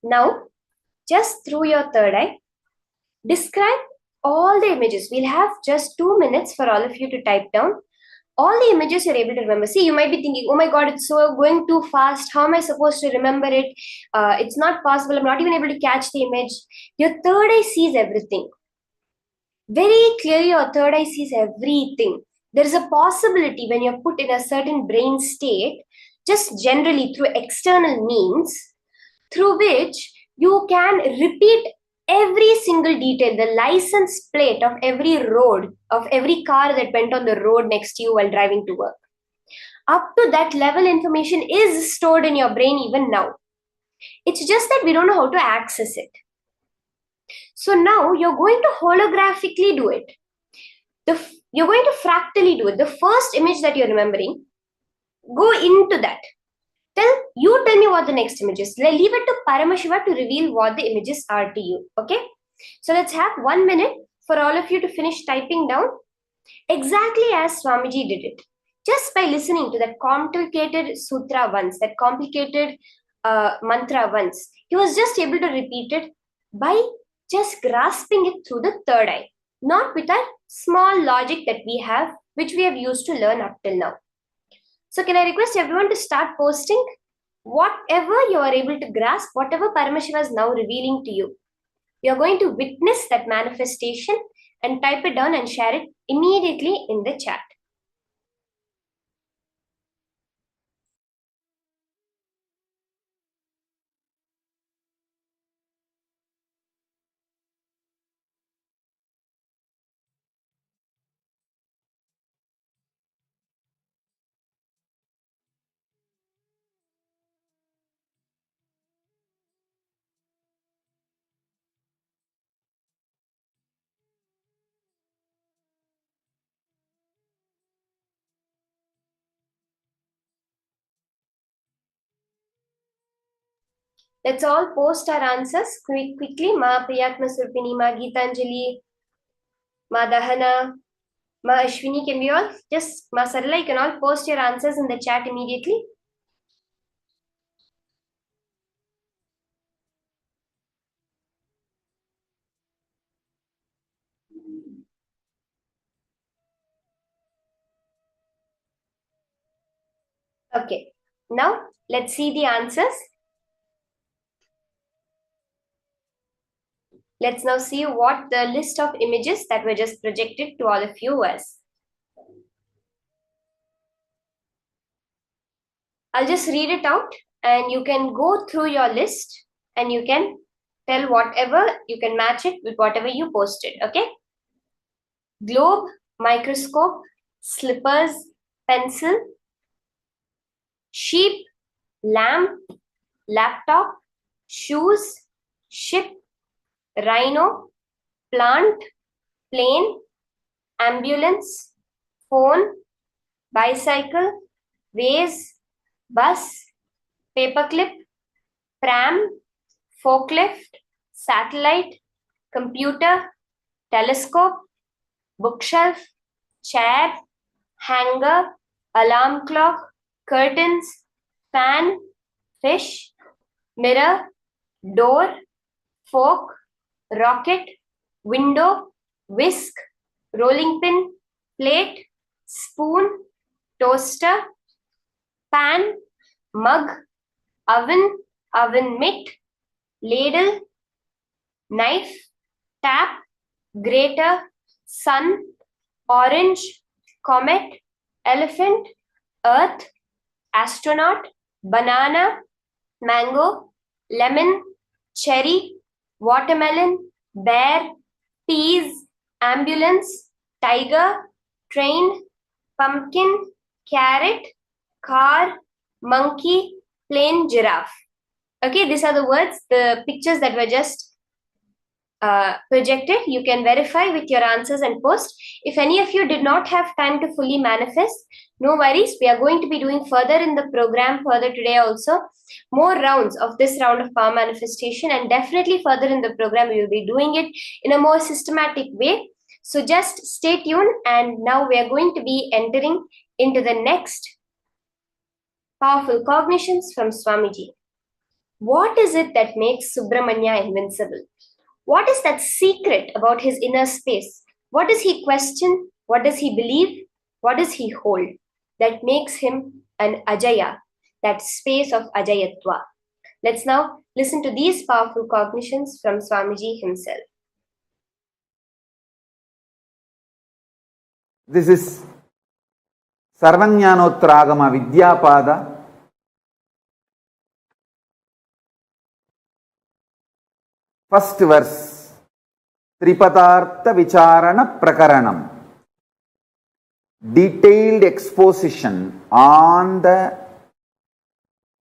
Now, just through your third eye, describe all the images. We'll have just 2 minutes for all of you to type down all the images you're able to remember. See, you might be thinking, oh my God, it's so going too fast. How am I supposed to remember it? It's not possible. I'm not even able to catch the image. Your third eye sees everything. Very clearly, your third eye sees everything. There is a possibility when you're put in a certain brain state, just generally through external means, through which you can repeat every single detail, the license plate of every road, of every car that went on the road next to you while driving to work. Up to that level, information is stored in your brain even now. It's just that we don't know how to access it. So now you're going to holographically do it. You're going to fractally do it. The first image that you're remembering, go into that. You tell me what the next image is. Leave it to Paramashiva to reveal what the images are to you. Okay? So let's have 1 minute for all of you to finish typing down exactly as Swamiji did it. Just by listening to that complicated sutra once, that complicated mantra once, he was just able to repeat it by just grasping it through the third eye, not with that small logic that we have, which we have used to learn up till now. So can I request everyone to start posting whatever you are able to grasp, whatever Paramashiva is now revealing to you. You are going to witness that manifestation and type it down and share it immediately in the chat. Let's all post our answers quickly. Ma Priyatma Surpini, Ma Geetanjali, Ma Dahana, Ma Ashwini, can we all just, Ma Sarala, you can all post your answers in the chat immediately. Okay, now let's see the answers. Let's now see what the list of images that were just projected to all of you was. I'll just read it out and you can go through your list and you can tell whatever, you can match it with whatever you posted, okay? Globe, microscope, slippers, pencil, sheep, lamp, laptop, shoes, ship, rhino, plant, plane, ambulance, phone, bicycle, vase, bus, paperclip, pram, forklift, satellite, computer, telescope, bookshelf, chair, hanger, alarm clock, curtains, fan, fish, mirror, door, fork, rocket, window, whisk, rolling pin, plate, spoon, toaster, pan, mug, oven, oven mitt, ladle, knife, tap, grater, sun, orange, comet, elephant, earth, astronaut, banana, mango, lemon, cherry, watermelon, bear, peas, ambulance, tiger, train, pumpkin, carrot, car, monkey, plain giraffe. Okay, these are the words, the pictures that were just projected. You can verify with your answers and post. If any of you did not have time to fully manifest, no worries. We are going to be doing further in the program further today also. More rounds of this round of power manifestation, and definitely further in the program we will be doing it in a more systematic way. So just stay tuned, and now we are going to be entering into the next powerful cognitions from Swamiji. What is it that makes Subramanya invincible? What is that secret about his inner space? What does he question? What does he believe? What does he hold that makes him an Ajaya, that space of Ajayatva? Let's now listen to these powerful cognitions from Swamiji himself. This is Sarvajnanotragama Vidyapada. First verse, Tripadartha Vicharana Prakaranam. Detailed exposition on the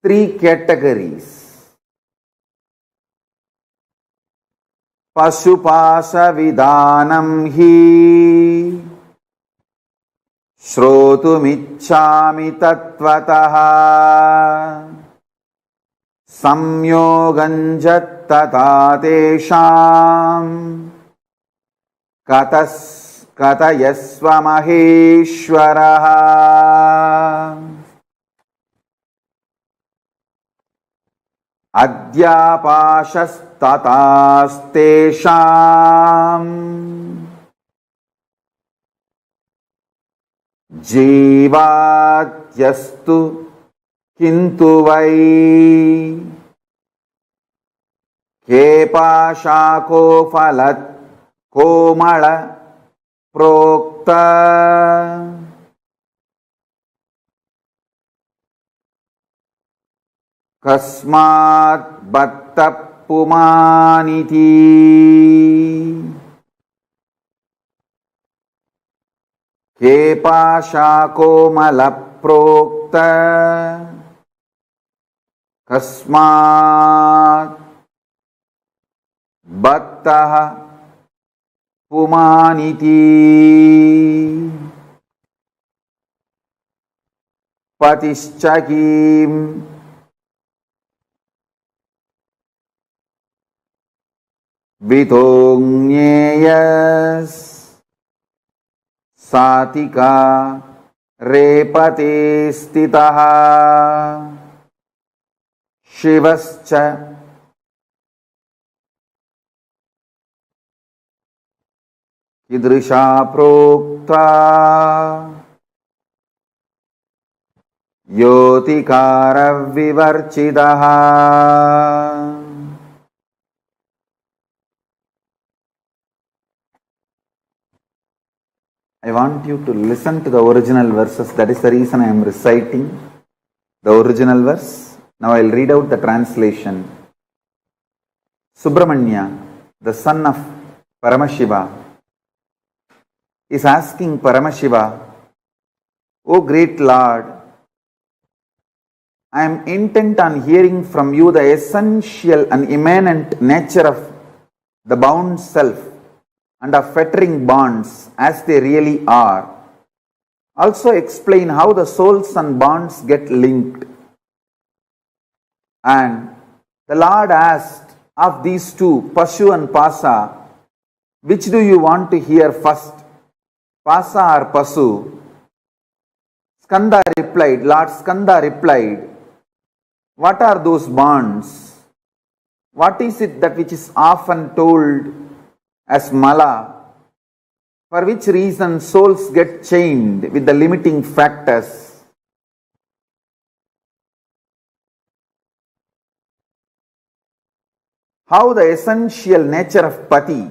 three categories. Pashupasa Vidanam Hi Shrotumichchami Tattvataha Samyoganjat tesham katayasva maheshwaraha adyapashastataastesham jivatyastu kintu vai kepashako falat komala prokta kasmat batta pumaniti kepashako malaprokta kasmat battah pumaniti patischakim vitongnyeyas सातिका रेपते स्थितः शिवश्च कीदृशा प्रोक्ता योतिकारविवर्चितः. I want you to listen to the original verses. That is the reason I am reciting the original verse. Now I will read out the translation. Subramanya, the son of Paramashiva, is asking Paramashiva, O great Lord, I am intent on hearing from you the essential and immanent nature of the bound self and of fettering bonds as they really are. Also explain how the souls and bonds get linked. And the Lord asked of these two, Pashu and Pasa, which do you want to hear first, Pasa or Pasu? Skanda replied, Lord Skanda replied, what are those bonds? What is it that which is often told as Mala, for which reason souls get chained with the limiting factors? How the essential nature of Pati,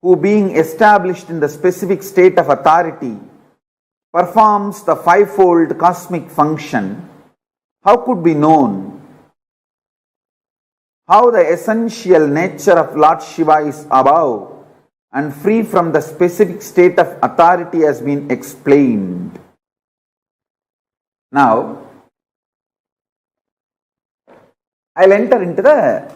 who being established in the specific state of authority, performs the fivefold cosmic function, how could be known? How the essential nature of Lord Shiva is above and free from the specific state of authority has been explained. Now, I'll enter into the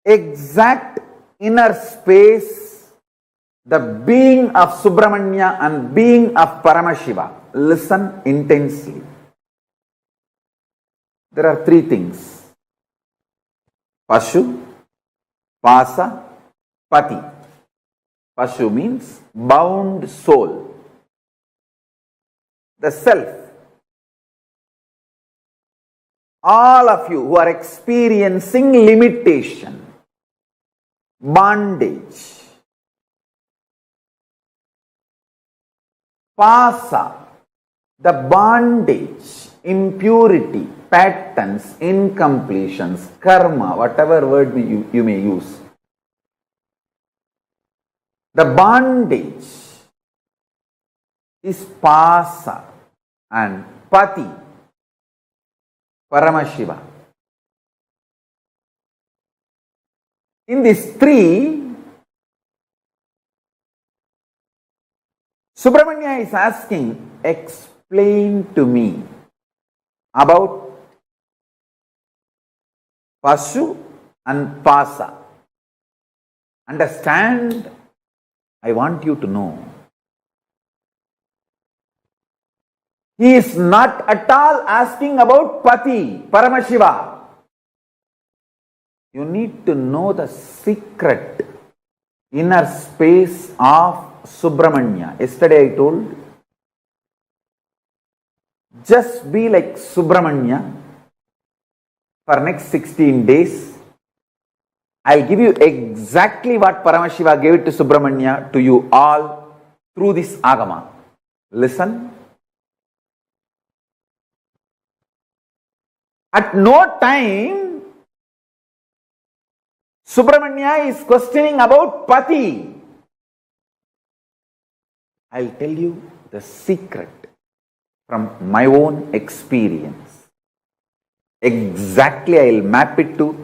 exact inner space, the being of Subramanya and being of Paramashiva. Listen intensely. There are three things: Pashu, Pasa, Pati. Pashu means bound soul, the self. All of you who are experiencing limitation, bondage. Pasa, the bondage, impurity, patterns, incompletions, karma, whatever word you may use. The bondage is Pasa, and Pati, Paramashiva. In these three, Subramanya is asking, explain to me about Pashu and Pasa. Understand, I want you to know. He is not at all asking about Pati, Paramashiva. You need to know the secret inner space of Subramanya. Yesterday I told, just be like Subramanya for next 16 days. I'll give you exactly what Paramashiva gave it to Subramanya to you all through this Agama. Listen. At no time Subramanya is questioning about Pati. I'll tell you the secret from my own experience. Exactly, I'll map it to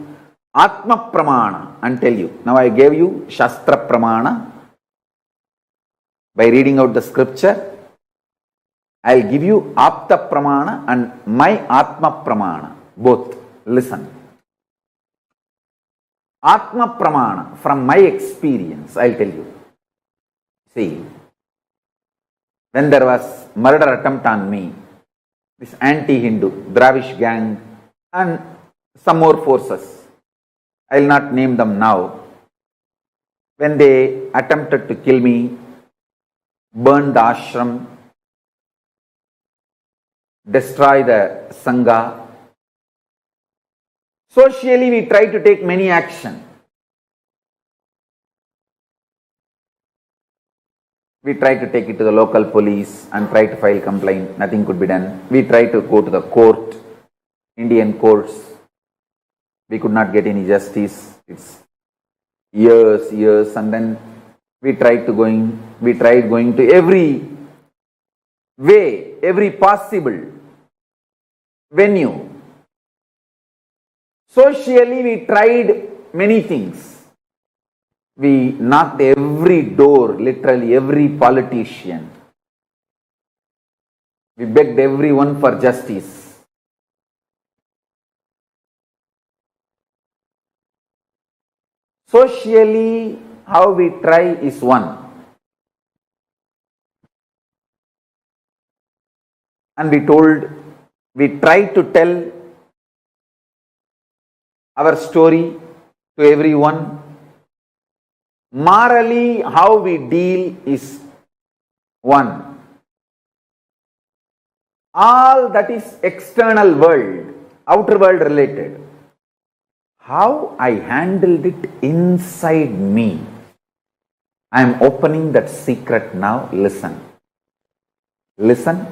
Atma Pramana and tell you. Now I gave you Shastra Pramana by reading out the scripture. I'll give you Apta Pramana and my Atma Pramana. Both. Listen. Atma Pramana, from my experience, I'll tell you. See, when there was murder attempt on me, this anti-Hindu, Dravish gang and some more forces, I'll not name them now. when they attempted to kill me, burn the ashram, destroy the Sangha. Socially, we try to take many action. We try to take it to the local police and try to file complaint. Nothing could be done. We try to go to the court, Indian courts. We could not get any justice. It's years, and then we tried going to every way, every possible venue. Socially, we tried many things. We knocked every door, literally every politician. We begged everyone for justice. Socially, how we try is one. And we tried to tell our story to everyone. Morally, how we deal is one. All that is external world, outer world related. How I handled it inside me. I am opening that secret now. Listen. Listen.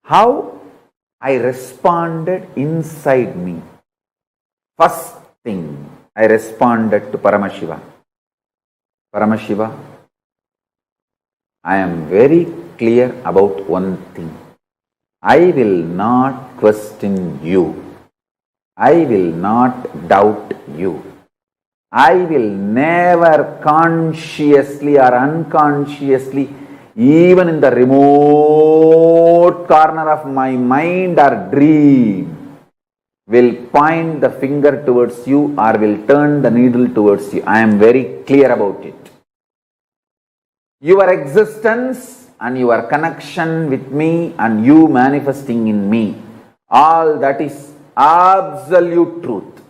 How I responded inside me. First thing, I responded to Paramashiva. Paramashiva, I am very clear about one thing. I will not question you. I will not doubt you. I will never consciously or unconsciously, even in the remote corner of my mind or dream, will point the finger towards you or will turn the needle towards you. I am very clear about it. Your existence and your connection with me and you manifesting in me, all that is absolute truth.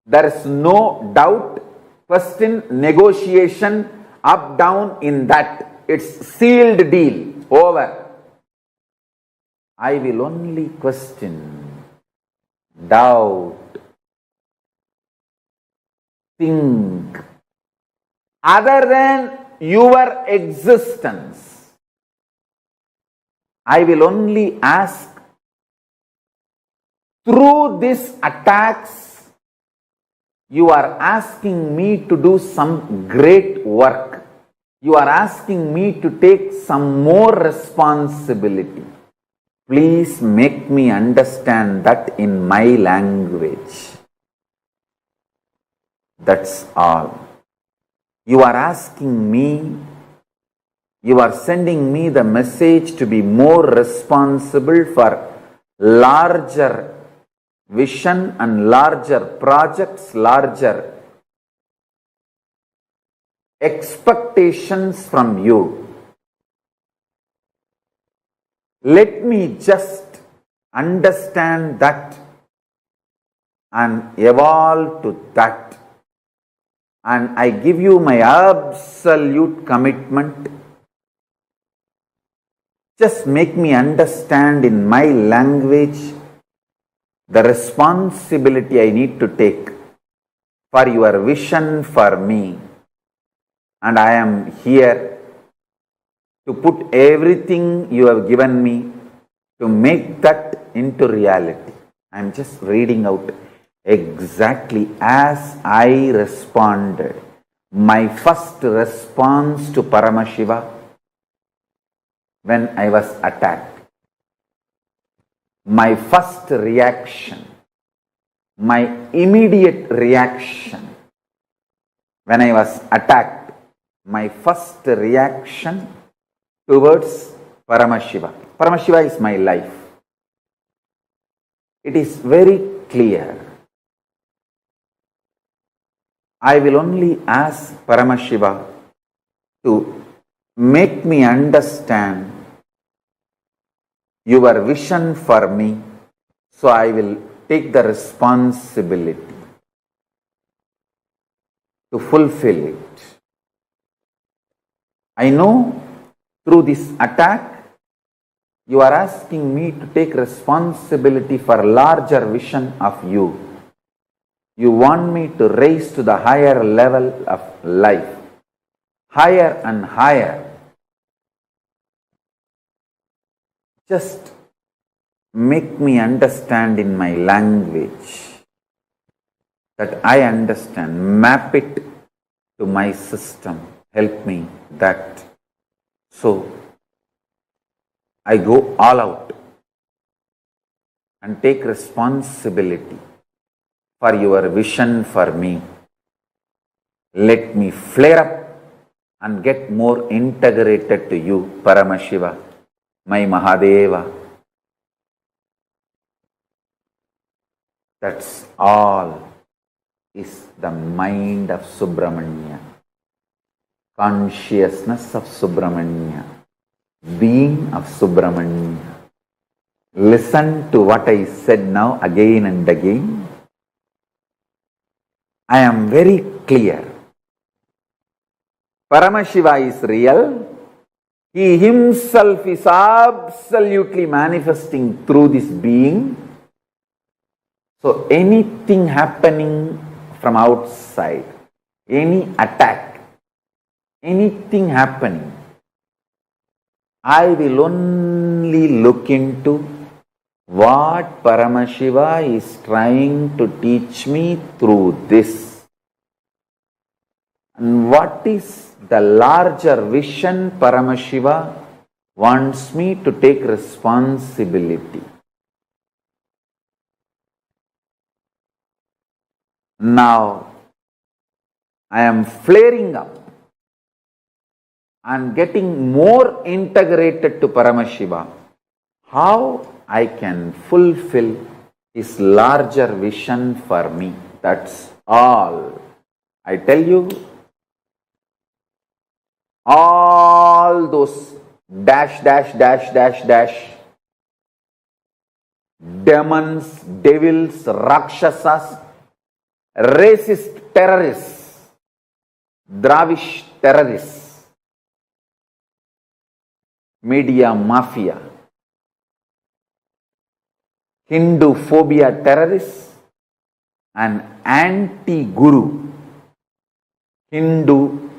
There is no doubt, question, negotiation, up, down in that. It's sealed deal. Over. I will only question, doubt, think, other than your existence. I will only ask, through these attacks, you are asking me to do some great work. You are asking me to take some more responsibility. Please make me understand that in my language. That's all. You are asking me, you are sending me the message to be more responsible for larger vision and larger projects, larger expectations from you. Let me just understand that and evolve to that. And I give you my absolute commitment. Just make me understand in my language the responsibility I need to take for your vision for me. And I am here to put everything you have given me to make that into reality. I am just reading out exactly as I responded. My first response to Paramashiva when I was attacked. My first reaction, my immediate reaction when I was attacked, my first reaction towards Paramashiva. Paramashiva is my life. It is very clear. I will only ask Paramashiva to make me understand your vision for me, so I will take the responsibility to fulfill it. I know through this attack, you are asking me to take responsibility for a larger vision of you. You want me to raise to the higher level of life, higher and higher. Just make me understand in my language that I understand. Map it to my system. Help me that. So, I go all out and take responsibility for your vision for me. Let me flare up and get more integrated to you, Paramashiva, my Mahadeva. That's all is the mind of Subramanya, consciousness of Subramanya, being of Subramanya. Listen to what I said now again and again. I am very clear. Paramashiva is real. He himself is absolutely manifesting through this being. So anything happening from outside, any attack, anything happening, I will only look into what Paramashiva is trying to teach me through this. And what is the larger vision Paramashiva wants me to take responsibility. Now, I am flaring up and getting more integrated to Paramashiva. How I can fulfill his larger vision for me. That's all. I tell you, all those dash, dash, dash, dash, dash, demons, devils, rakshasas, racist terrorists, Dravish terrorists, media mafia, Hindu phobia terrorists, and anti-guru Hindu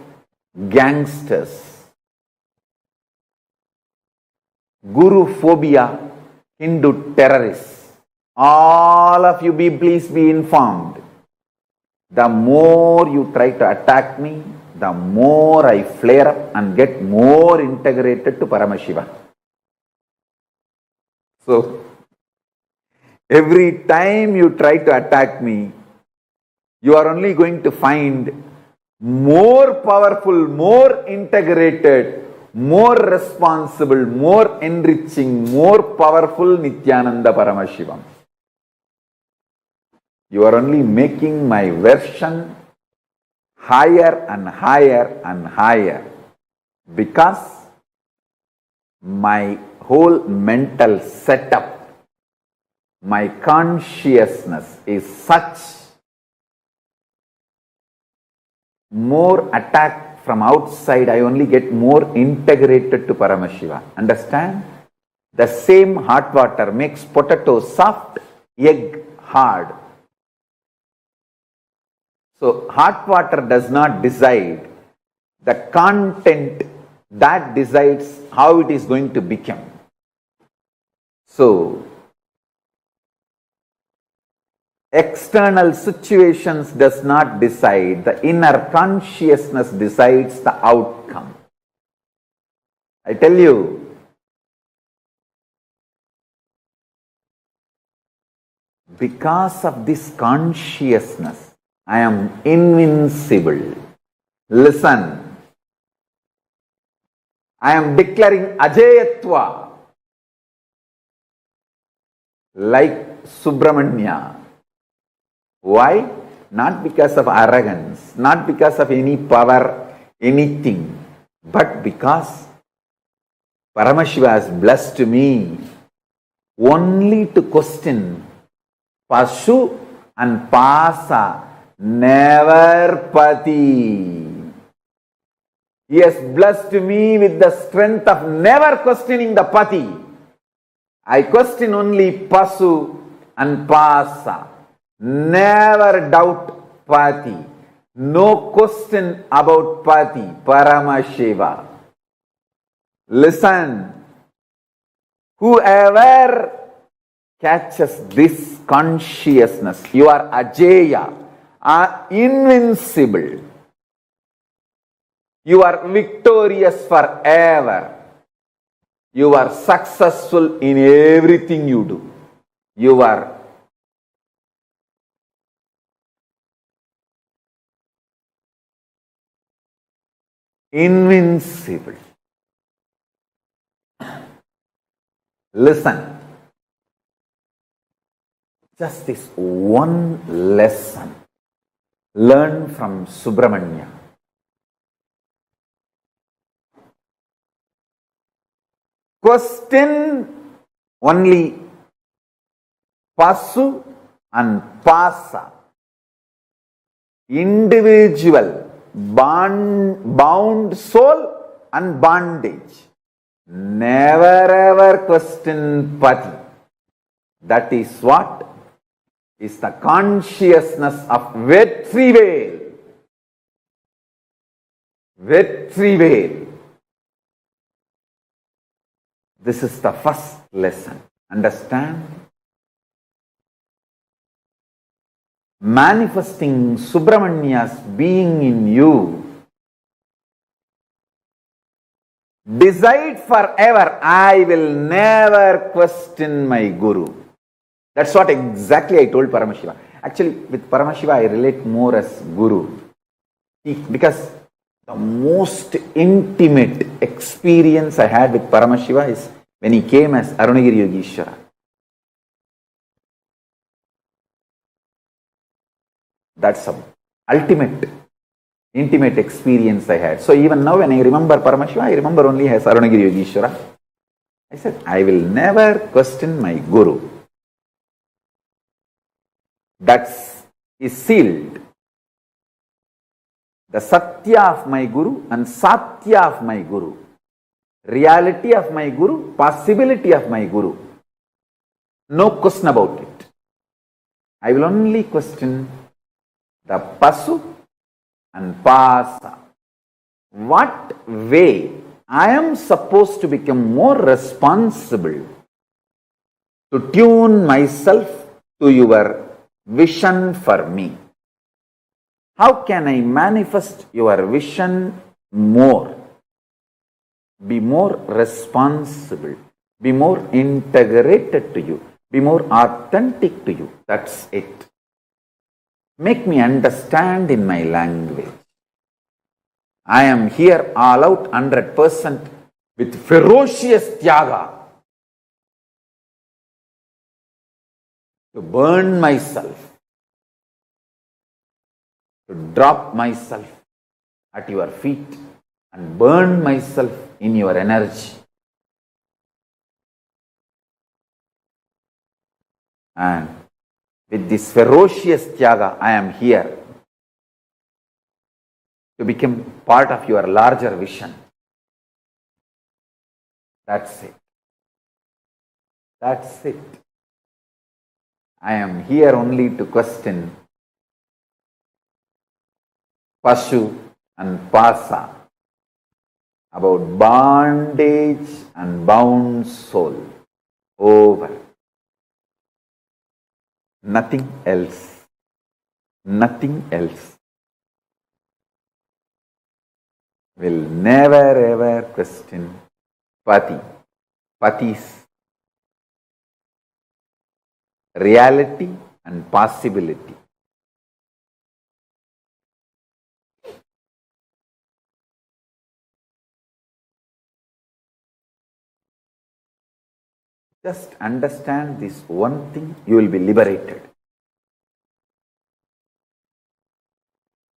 gangsters, guru phobia Hindu terrorists. All of you please be informed. The more you try to attack me, the more I flare up and get more integrated to Paramashiva. So, every time you try to attack me, you are only going to find more powerful, more integrated, more responsible, more enriching, more powerful Nithyananda Paramashivam. You are only making my version higher and higher and higher, because my whole mental setup, my consciousness is such. More attack from outside, I only get more integrated to Paramashiva. Understand? The same hot water makes potato soft, egg hard. So, hot water does not decide the content, that decides how it is going to become. So, external situations does not decide, the inner consciousness decides the outcome. I tell you, because of this consciousness, I am invincible. Listen, I am declaring Ajayatva like Subramanya. Why? Not because of arrogance, not because of any power, anything, but because Paramashiva has blessed me only to question Pashu and Pasa, never pati. He has blessed me with the strength of never questioning the pati. I question only pasu and pasa. Never doubt pati. No question about pati. Paramashiva. Listen. Whoever catches this consciousness, you are Ajaya, are invincible. You are victorious forever. You are successful in everything you do. You are invincible. Listen. Just this one lesson. Learn from Subramanya. Question only pasu and pasa. Individual, bound soul and bondage. Never ever question pati. That is what is the consciousness of Vetrivel. Vetrivel. This is the first lesson. Understand? Manifesting Subramanya's being in you. Decide forever, I will never question my Guru. That's what exactly I told Paramashiva. Actually, with Paramashiva, I relate more as Guru. Because the most intimate experience I had with Paramashiva is when he came as Arunagiri Yogeshwara. That's the ultimate, intimate experience I had. So even now when I remember Paramashiva, I remember only as Arunagiri Yogeshwara. I said, I will never question my Guru. That is sealed. The Satya of my Guru and Satya of my Guru. Reality of my Guru, possibility of my Guru. No question about it. I will only question the Pasu and Pasa. What way I am supposed to become more responsible to tune myself to your vision for me? How can I manifest your vision more? Be more responsible, be more integrated to you, be more authentic to you. That's it. Make me understand in my language. I am here all out 100% with ferocious tyaga to burn myself, to drop myself at your feet and burn myself in your energy. And with this ferocious tyaga, I am here to become part of your larger vision. That's it. That's it. I am here only to question Pashu and Pasa about bondage and bound soul. Over. Nothing else. Nothing else. Will never ever question Pati. Pati's reality and possibility. Just understand this one thing, you will be liberated.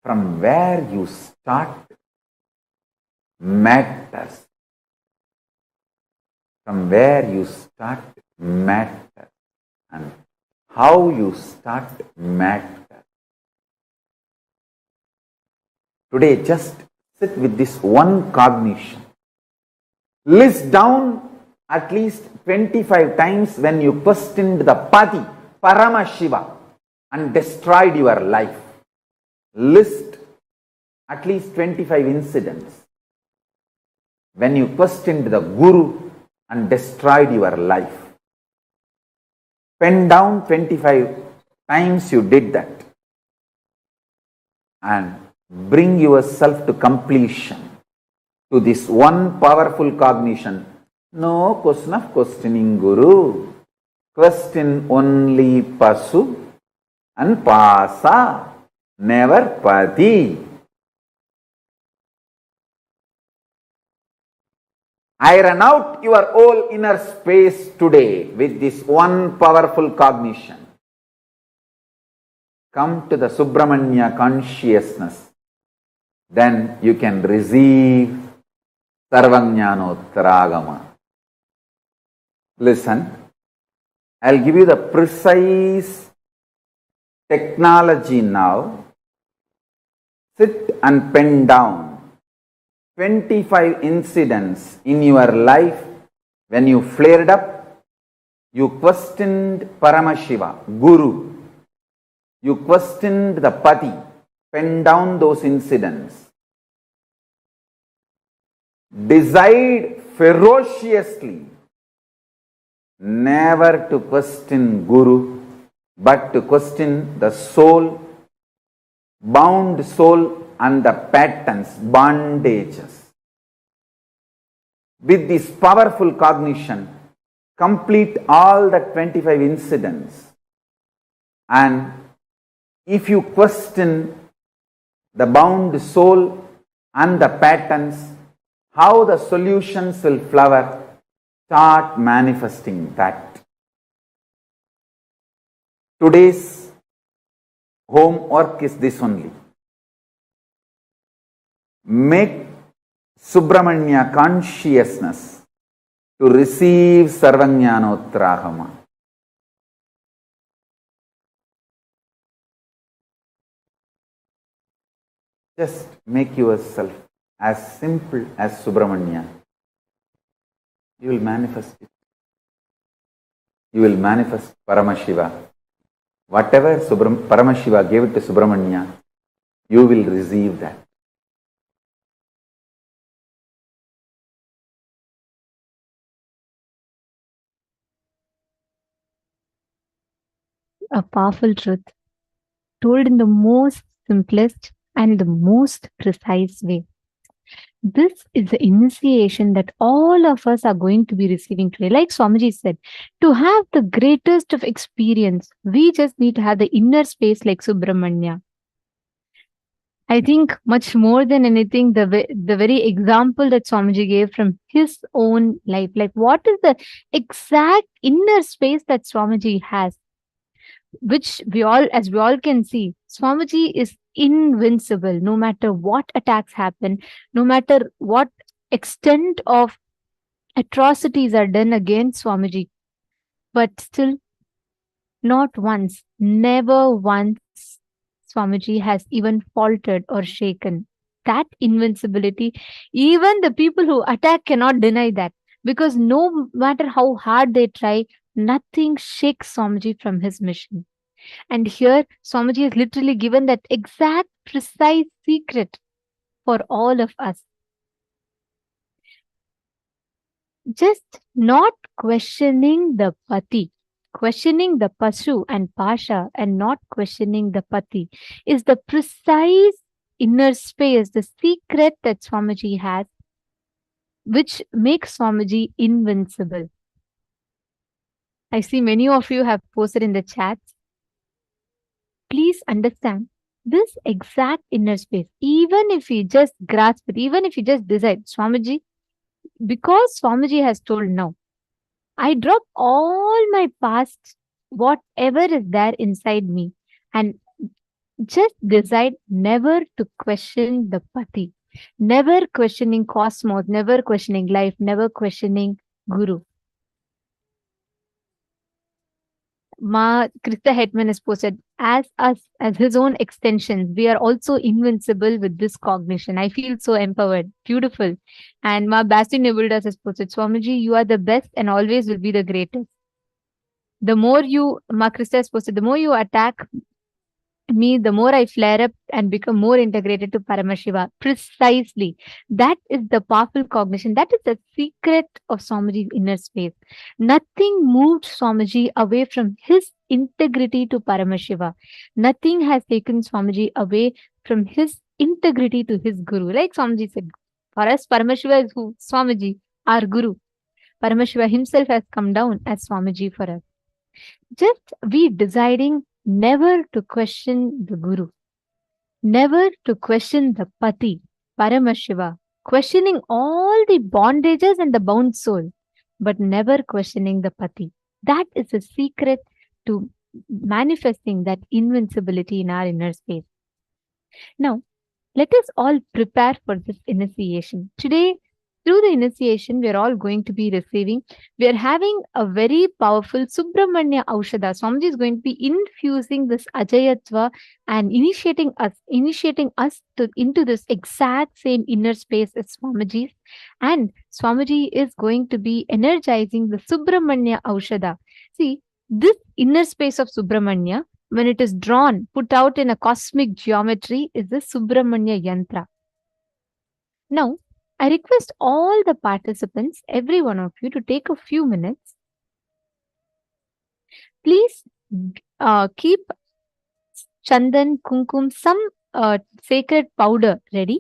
From where you start matters. From where you start matters. And how you start matters. Today, just sit with this one cognition. List down at least 25 times when you questioned the Pati, Paramashiva, and destroyed your life. List at least 25 incidents when you questioned the Guru and destroyed your life. Pen down 25 times you did that and bring yourself to completion, to this one powerful cognition. No question of questioning Guru. Question only Pasu and Pasa, never Pati. Iron out your whole inner space today with this one powerful cognition. Come to the Subramanya consciousness. Then you can receive Sarvajnanottaragama. Listen, I'll give you the precise technology now. Sit and pen down 25 incidents in your life when you flared up, you questioned Paramashiva, Guru, you questioned the Pati. Pen down those incidents. Decide ferociously never to question Guru, but to question the soul, bound soul, and the patterns, bondages. With this powerful cognition, complete all the 25 incidents. And if you question the bound soul and the patterns, how the solutions will flower, start manifesting that. Today's homework is this only. Make Subramanya consciousness to receive Sarvajnanottaragama. Just make yourself as simple as Subramanya. You will manifest it. You will manifest Paramashiva. Whatever Paramashiva gave it to Subramanya, you will receive that. A powerful truth told in the most simplest and the most precise way. This is the initiation that all of us are going to be receiving today. Like Swamiji said, to have the greatest of experience, we just need to have the inner space like Subramanya. I think much more than anything, the very example that Swamiji gave from his own life, like what is the exact inner space that Swamiji has, which as we all can see, Swamiji is invincible. No matter what attacks happen, no matter what extent of atrocities are done against Swamiji, but still not once, never once, Swamiji has even faltered or shaken. That invincibility, even the people who attack cannot deny that, because no matter how hard they try, nothing shakes Swamiji from his mission. And here, Swamiji has literally given that exact, precise secret for all of us. Just not questioning the Pati, questioning the Pasu and Pasha, and not questioning the Pati is the precise inner space, the secret that Swamiji has, which makes Swamiji invincible. I see many of you have posted in the chats. Please understand this exact inner space. Even if you just grasp it, even if you just decide, Swamiji, because Swamiji has told now, I drop all my past, whatever is there inside me, and just decide never to question the Pati, never questioning cosmos, never questioning life, never questioning Guru. Ma Krista Hetman has posted, as us, as his own extensions, we are also invincible with this cognition. I feel so empowered. Beautiful. And Ma Basti Nebuldas has posted, Swamiji, you are the best and always will be the greatest. The more you, Ma Krista has posted, the more you attack me, the more I flare up and become more integrated to Paramashiva. Precisely. That is the powerful cognition. That is the secret of Swamiji's inner space. Nothing moved Swamiji away from his integrity to Paramashiva. Nothing has taken Swamiji away from his integrity to his Guru. Like Swamiji said, for us, Paramashiva is who? Swamiji, our Guru. Paramashiva himself has come down as Swamiji for us. Just we deciding never to question the Guru, never to question the Pati, Paramashiva, questioning all the bondages and the bound soul, but never questioning the Pati. That is the secret to manifesting that invincibility in our inner space. Now, let us all prepare for this initiation. Today, through the initiation, we are all going to be receiving. We are having a very powerful Subramanya Aushadha. Swamiji is going to be infusing this Ajayatva and initiating us into this exact same inner space as Swamiji's. And Swamiji is going to be energizing the Subramanya Aushadha. See, this inner space of Subramanya, when it is drawn, put out in a cosmic geometry, is the Subramanya Yantra. Now, I request all the participants, every one of you, to take a few minutes. Please keep chandan, kumkum, some sacred powder ready.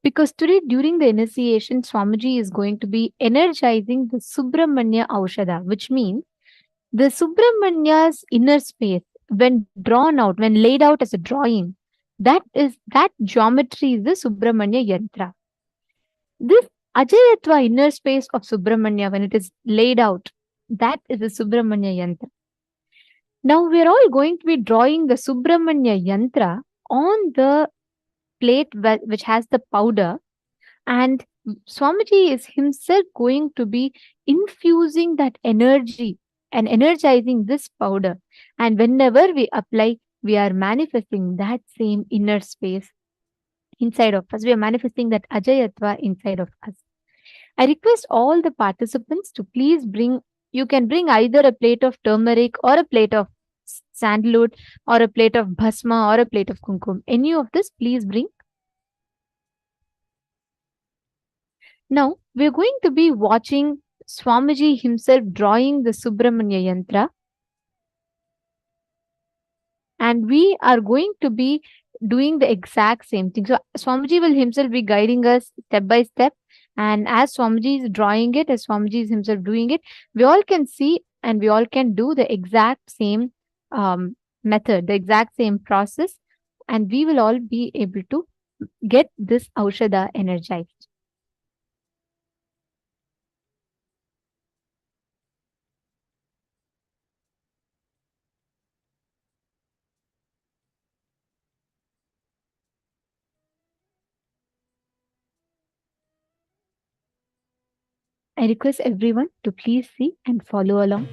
Because today, during the initiation, Swamiji is going to be energizing the Subramanya Aushadha, which means the Subramanya's inner space, when drawn out, when laid out as a drawing, that geometry is the Subramanya Yantra. This Ajayatva inner space of Subramanya, when it is laid out, that is the Subramanya Yantra. Now we are all going to be drawing the Subramanya Yantra on the plate which has the powder, and Swamiji is himself going to be infusing that energy and energizing this powder. And whenever we apply, we are manifesting that same inner space inside of us. We are manifesting that Ajayatva inside of us. I request all the participants to please bring, you can bring either a plate of turmeric or a plate of sandalwood or a plate of bhasma or a plate of kumkum. Any of this, please bring. Now, we are going to be watching Swamiji himself drawing the Subramanya Yantra. And we are going to be doing the exact same thing. So Swamiji will himself be guiding us step by step. And as Swamiji is drawing it, as Swamiji is himself doing it, we all can see and we all can do the exact same method, the exact same process. And we will all be able to get this Aushadha energized. I request everyone to please see and follow along.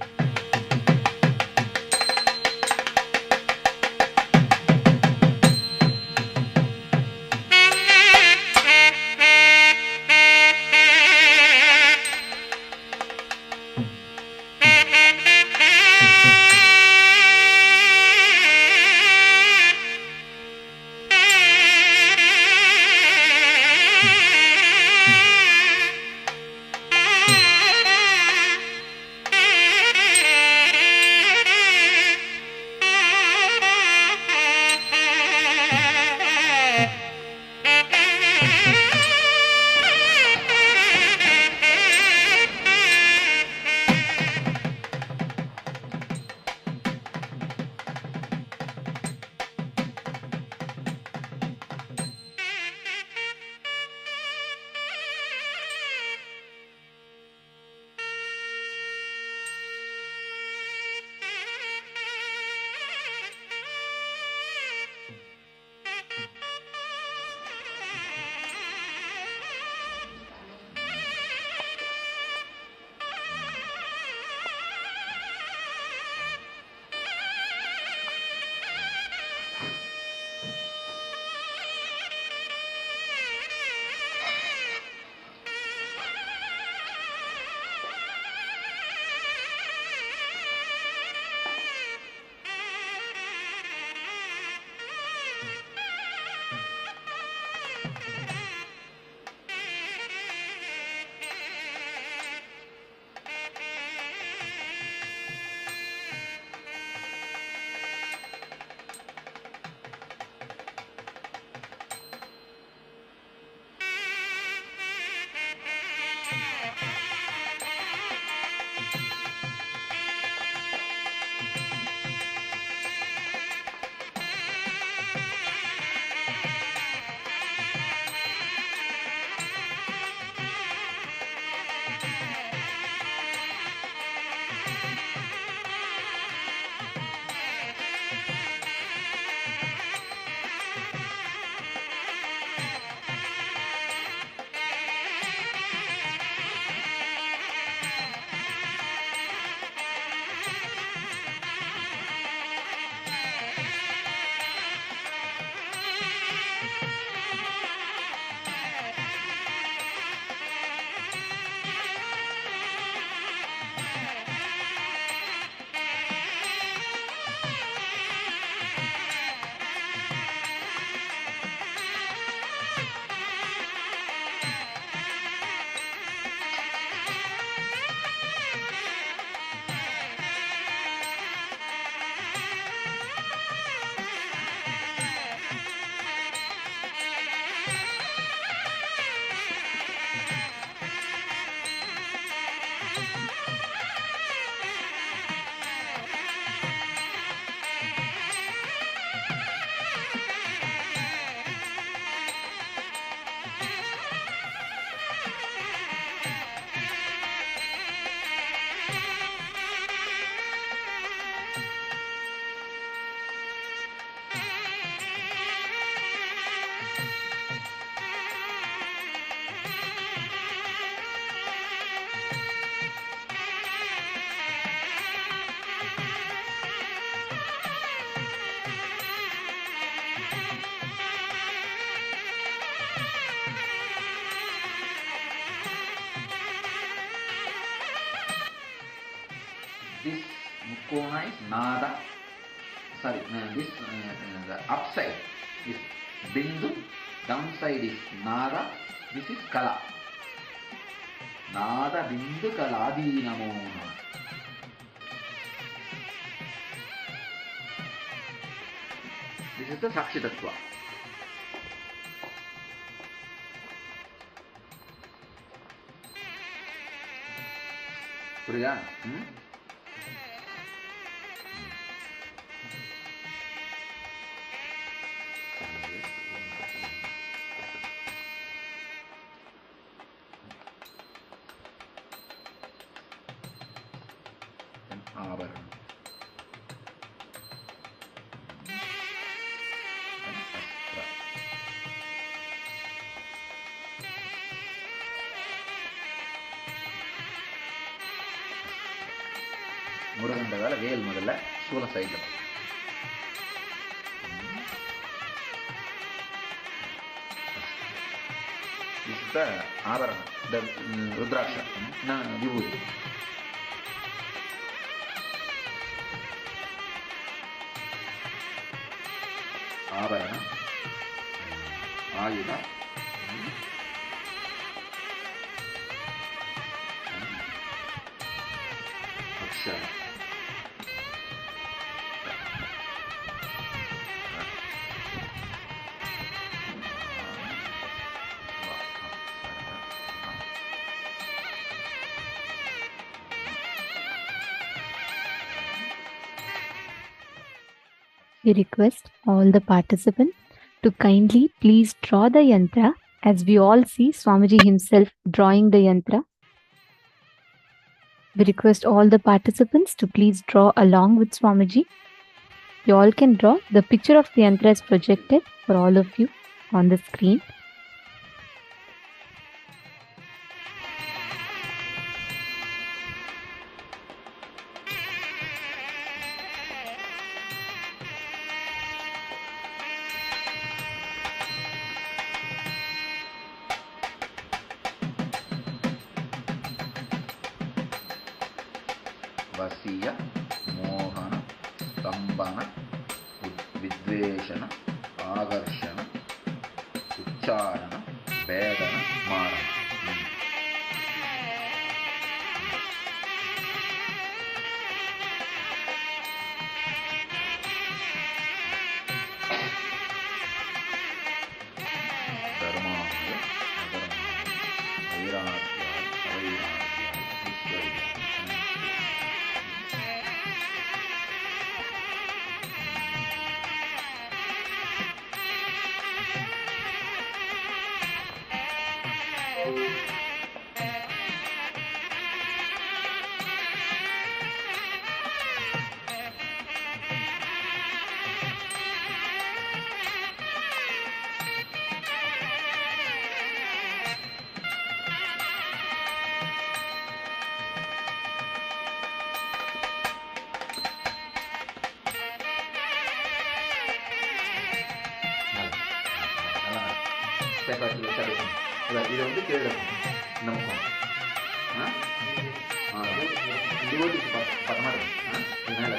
Kona is Nada. Sorry, this the upside is Bindu, downside is Nada. This is Kala. Nada Bindu Kaladi Namo. This is the Sakshitatva. புரியுதா? ஆபரணம் முருகன்றதால வேல் முதல்ல சூல சைடில் ஆபரணம் ருத்ராட்ச விபூதி ஆபரணம் ஆயுதம் அக்ஷரம் We request all the participants to kindly please draw the yantra as we all see Swamiji himself drawing the yantra. We request all the participants to please draw along with Swamiji. You all can draw. The picture of the yantra is projected for all of you on the screen. వసీయ మోహన స్తంభన విద్వేషణ ఆకర్షణ ఉచ్చారణ భేదన మారణ ధర్మాయ అధర్మాయ వైరాగ్యాయ అవైరాగ్యాయ ఈశ్వర్యాయ இது வந்து கீழே நம்ம devotees பக்கமாக இருக்கும் இது மேலே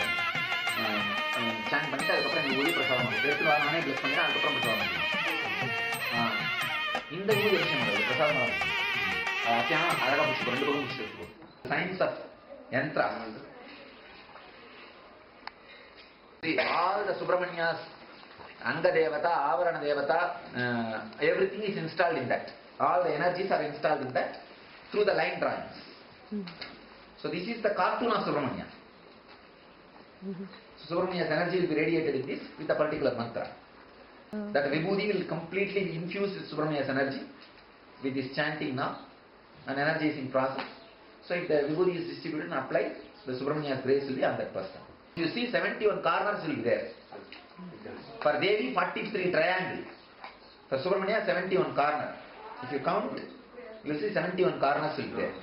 சேன் பண்ணிட்டு அதுக்கப்புறம் நீங்கள் ஒளி பிரசாதம் எடுத்து நானே ப்ளஸ் பண்ணிட்டு அதுக்கப்புறம் பிரசாதம் பண்ணிக்கலாம். இந்த ஊதி விஷயம் அது பிரசாதம் இருக்கும். அத்தியானம் அழகாக முடிச்சுக்கோ, ரெண்டு பக்கம் முடிச்சுட்டு இருக்கும். Science of Yantra. All the Subramanyas, Anga Devata, Avarana Devata, everything is installed in that. All the energies are installed in that through the line drawings. So this is the cartoon of Subramanya. So Subramanya's energy will be radiated in this with a particular mantra. That Vibhuti will completely infuse with Subramanya's energy with this chanting now. And energy is in process. So if the Vibhuti is distributed and applied, the Subramanya's grace will be on that person. You see 71 corners will be there. For Devi 43 triangle. For Subramanya 71 corner. If you count, you will see 71 corners will be there.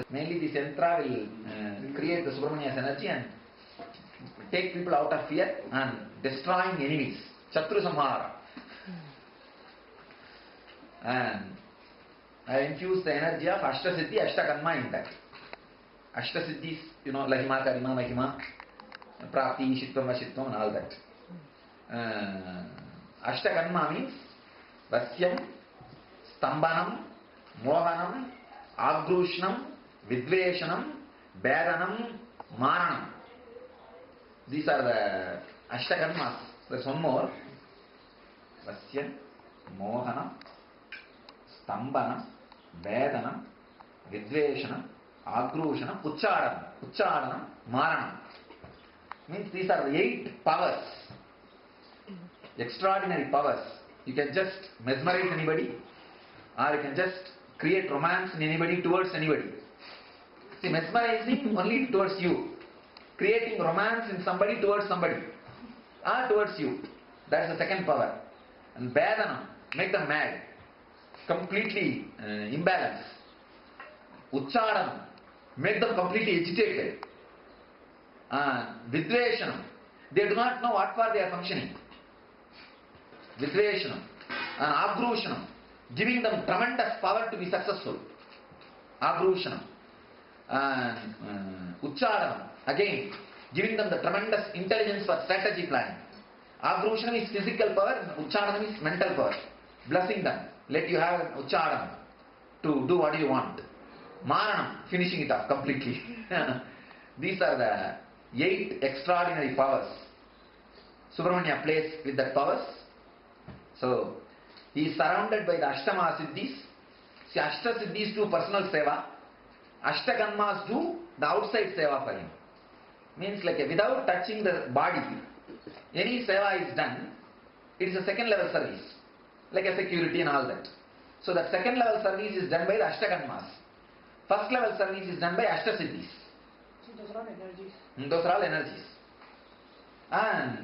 Mainly this yantra will create the Subramanya's energy and take people out of fear and destroying enemies. Chatru Samhara. I have infused the energy of Ashtasiddhi, Ashtakarma in that. Ashtasiddhis, Lahima, Karima, Mahima, Prapti, Shitvam, Ashitvam, and all that. Ashtakarma means Vasyam, Stambanam, Mohanam, Agrushnam, Vidveshanam, Bedanam, Maranam. These are the Ashtakarmas. There's one more. Vasyam, Mohanam, Stambanam, Bedanam, Vidveshanam, Agrushanam, Ucharanam, Maranam. Means these are the 8 powers. Extraordinary powers. You can just mesmerize anybody, or you can just create romance in anybody towards anybody. See, mesmerizing only towards you. Creating romance in somebody towards somebody, or towards you. That's the second power. And Bedanam, make them mad. Completely imbalanced. Ucharanam, make them completely agitated. Vidveshanam, they do not know what for they are functioning. Vidveshanam. Agrushanam, giving them tremendous power to be successful. Agrushanam. Ucharanam, again, giving them the tremendous intelligence for strategy planning. Agrushanam is physical power, Ucharanam is mental power. Blessing them. Let you have an Ucharanam to do what you want. Maranam, finishing it off completely. These are the 8 extraordinary powers. Subramanya plays with that powers. So, he is surrounded by the Ashtama Siddhis. See, Ashta Siddhis do personal seva. Ashtakarmas do the outside seva for him. Means like without touching the body, any seva is done, it is a second level service. Like a security and all that. So that second level service is done by the Ashtakarmas. First level service is done by Ashtasiddhis. So those are all energies. Those are all energies. And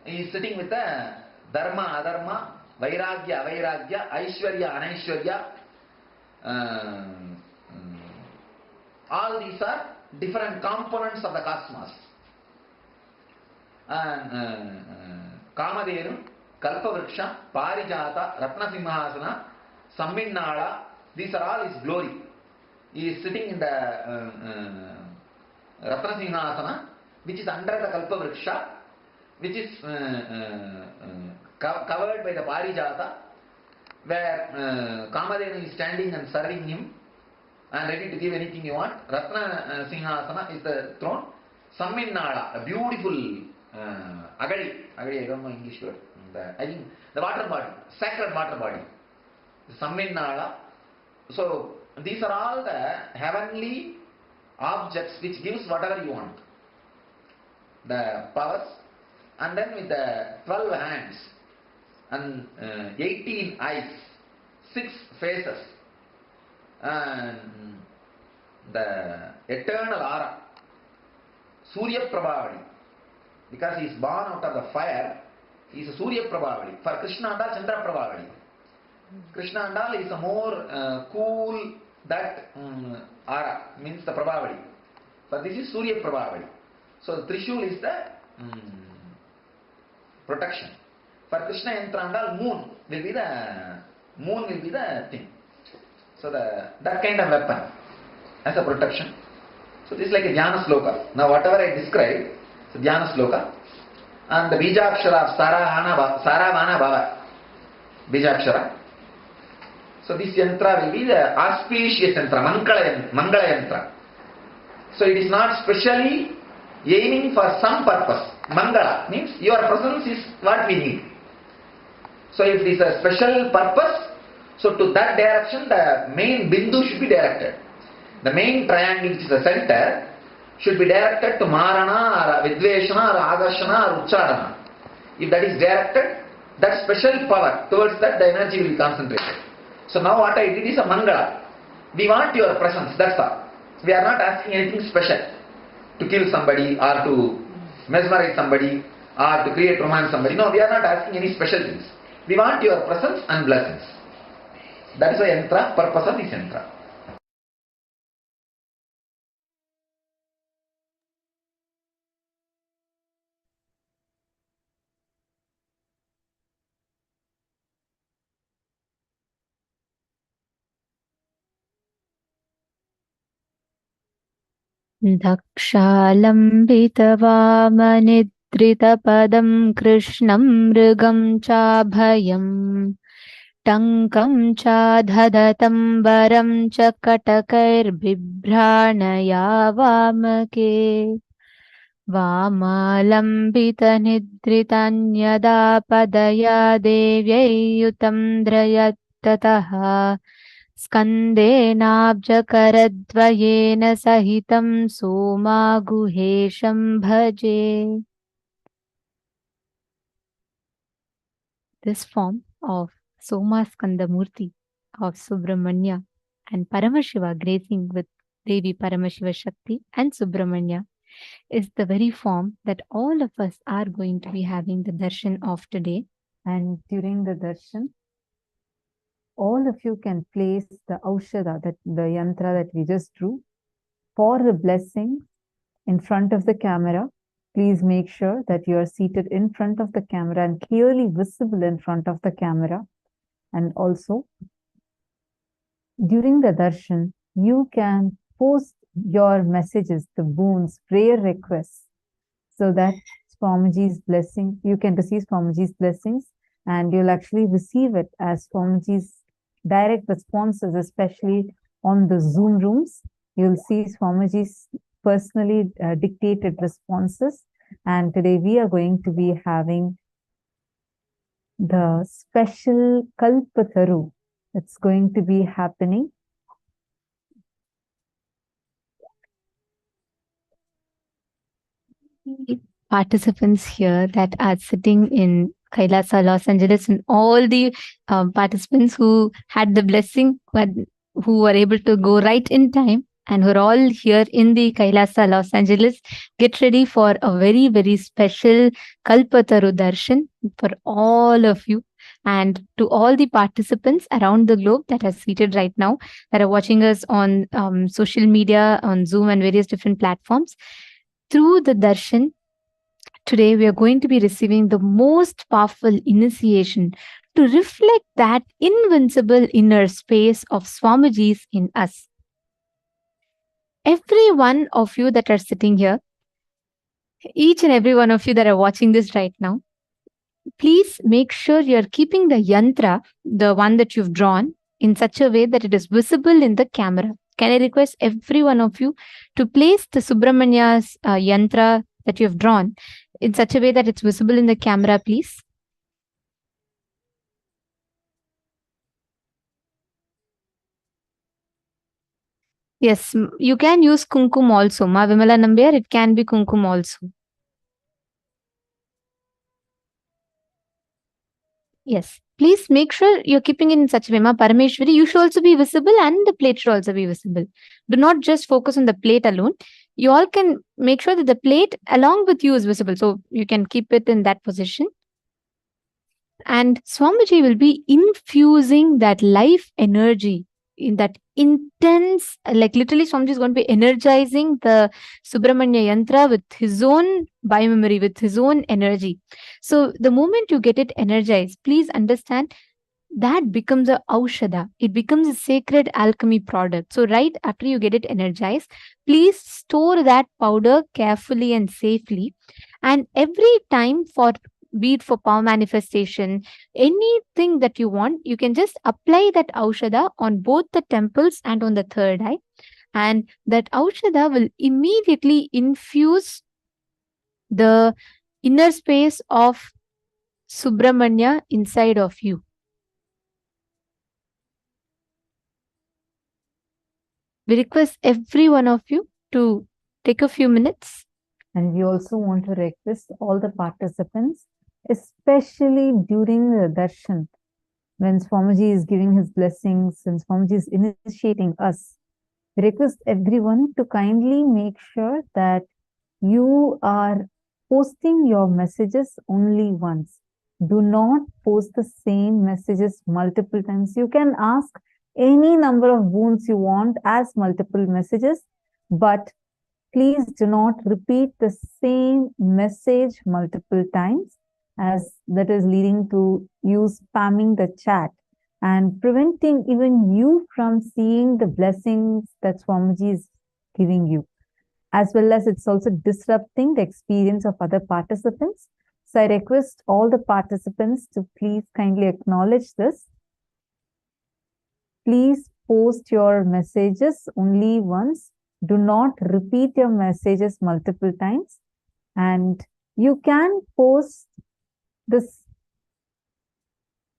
he is sitting with the Dharma, Adharma, Vairagya, Avairagya, Aishwarya, Anaishwarya. All these are different components of the cosmos. And Kamadenu, Kalpavriksha, Parijata, Ratnasimhasana, Samminnala, these are all his glory. He is sitting in the Ratnasimhasana, which is under the Kalpavriksha, which is covered by the Parijata, where Kamadenu is standing and serving him and ready to give anything you want. Ratna Singhasana is the throne. Samminnala, a beautiful Agadi, I don't know English word. I think the water body, sacred water body. Samminnala. So these are all the heavenly objects which gives whatever you want. The powers. And then with the 12 hands and 18 eyes, 6 faces, and the eternal aura, Surya Prabhavali, because he is born out of the fire, he is a Surya Prabhavali. For Krishna Andal, Chandra Prabhavali. Krishna Andal is a more cool, that aura, means the Prabhavali. For this is Surya Prabhavali. So the Trishul is the protection. For Krishna Yantra Andal, moon will be the thing. So that kind of weapon as a protection. So this is like a Dhyana Sloka. Now whatever I described, it's a Dhyana Sloka. And the Bijakshara of Saravana Bhava. Bijakshara. So this yantra will be the auspicious yantra, Mangala yantra. So it is not specially aiming for some purpose. Mangala means your presence is what we need. So if it is a special purpose, so to that direction the main bindu should be directed. The main triangle, which is the center, should be directed to Marana or Vidveshana or Agarshana or Ucharana. If that is directed, that special power, towards that the energy will be concentrated. So now what I did is a Mangala. We want your presence, that's all. We are not asking anything special. To kill somebody or to mesmerize somebody or to create romance somebody. No, we are not asking any special things. We want your presence and blessings. That is why yantra, purpose of this yantra. दक्षालम्बितवामनिद्रितपदं कृष्णं मृगं चाभयम् टङ्कं चाधदतं वरं च कटकैर्बिभ्राणया वामके वामालम्बितनिद्रितान्यदा पदया देव्यै युतं द्रयत्ततः स्कन्देनाब्जकरद्वयेन सहितं सोमागुहेशं भजे. This form of Soma Skandamurti of Subramanya and Paramashiva gracing with Devi Paramashiva Shakti and Subramanya is the very form that all of us are going to be having the darshan of today. And during the darshan, all of you can place the aushada, that the yantra that we just drew, for the blessing in front of the camera. Please make sure that you are seated in front of the camera and clearly visible in front of the camera. And also, during the darshan, you can post your messages, the boons, prayer requests, so that Swamiji's blessing, you can receive Swamiji's blessings, and you'll actually receive it as Swamiji's direct responses, especially on the Zoom rooms. You'll see Swamiji's personally dictated responses. And today we are going to be having the special Kalpataru. It's going to be happening. Participants here that are sitting in Kailasa, Los Angeles, and all the participants who had the blessing, who were able to go right in time, and who are all here in the Kailasa, Los Angeles, get ready for a very, very special Kalpataru Darshan for all of you. And to all the participants around the globe that are seated right now, that are watching us on social media, on Zoom and various different platforms, through the darshan, today we are going to be receiving the most powerful initiation to reflect that invincible inner space of Swamiji's in us. Every one of you that are sitting here, each and every one of you that are watching this right now, please make sure you're keeping the yantra, the one that you've drawn, in such a way that it is visible in the camera. Can I request every one of you to place the Subramanya's yantra that you have drawn in such a way that it's visible in the camera, please? Yes, you can use kumkum also. Ma Vimala Nambiar, it can be kumkum also. Yes, please make sure you're keeping it in such a way. Ma Parameshwari, you should also be visible and the plate should also be visible. Do not just focus on the plate alone. You all can make sure that the plate along with you is visible. So you can keep it in that position. And Swamiji will be infusing that life energy in that intense, like literally Swamiji is going to be energizing the Subramanya Yantra with his own biomemory, with his own energy. So the moment you get it energized, please understand that becomes a aushada. It becomes a sacred alchemy product. So right after you get it energized, please store that powder carefully and safely. And every time, for be it for power manifestation, anything that you want, you can just apply that aushada on both the temples and on the third eye. And that aushada will immediately infuse the inner space of Subramanya inside of you. We request every one of you to take a few minutes. And we also want to request all the participants, especially during the darshan, when Swamiji is giving his blessings and Swamiji is initiating us, we request everyone to kindly make sure that you are posting your messages only once. Do not post the same messages multiple times. You can ask any number of boons you want as multiple messages, but please do not repeat the same message multiple times, as that is leading to you spamming the chat and preventing even you from seeing the blessings that Swamiji is giving you. as well as it's also disrupting the experience of other participants. So I request all the participants to please kindly acknowledge this. Please post your messages only once. Do not repeat your messages multiple times. And you can post this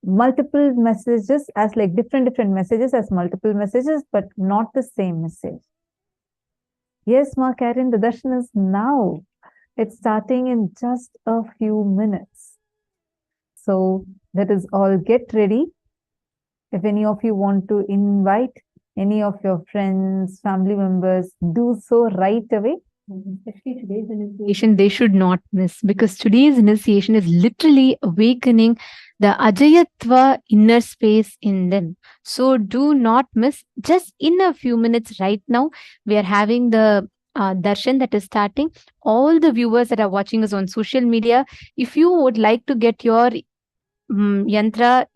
multiple messages as like different messages as multiple messages, but not the same message. Yes, Ma Karen, the darshan is now. It's starting in just a few minutes. So that is all. Get ready. If any of you want to invite any of your friends, family members, do so right away. Especially today's initiation, they should not miss, because today's initiation is literally awakening the Ajayatva inner space in them. So do not miss. Just in a few minutes right now, we are having the darshan that is starting. All the viewers that are watching us on social media, if you would like to get your Yantra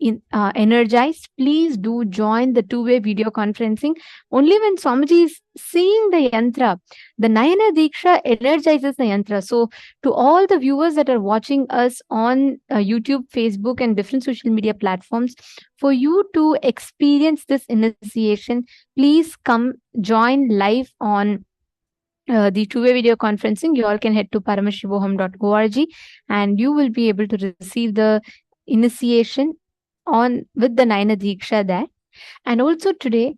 energized, please do join the two-way video conferencing. Only when Swamiji is seeing the Yantra, the Nayana Diksha energizes the Yantra. So, to all the viewers that are watching us on YouTube, Facebook, and different social media platforms, for you to experience this initiation, please come join live on the two-way video conferencing. You all can head to paramashivoham.org and you will be able to receive the initiation on with the Naina Diksha there. And also today,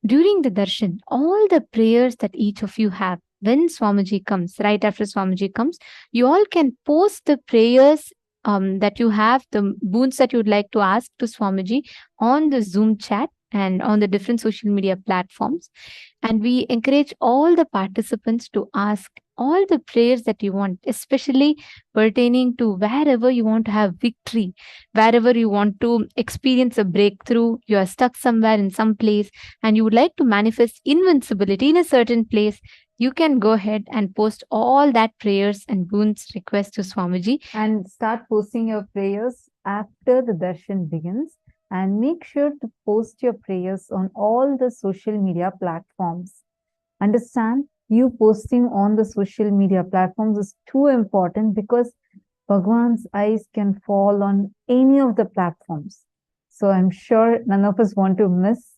during the darshan, all the prayers that each of you have, when Swamiji comes, right after Swamiji comes, you all can post the prayers that you have, the boons that you would like to ask to Swamiji on the Zoom chat and on the different social media platforms. And we encourage all the participants to ask all the prayers that you want, especially pertaining to wherever you want to have victory, wherever you want to experience a breakthrough, you are stuck somewhere in some place, and you would like to manifest invincibility in a certain place, you can go ahead and post all that prayers and boons requests to Swamiji. And start posting your prayers after the darshan begins. And make sure to post your prayers on all the social media platforms. Understand, you posting on the social media platforms is too important because Bhagwan's eyes can fall on any of the platforms. So I'm sure none of us want to miss.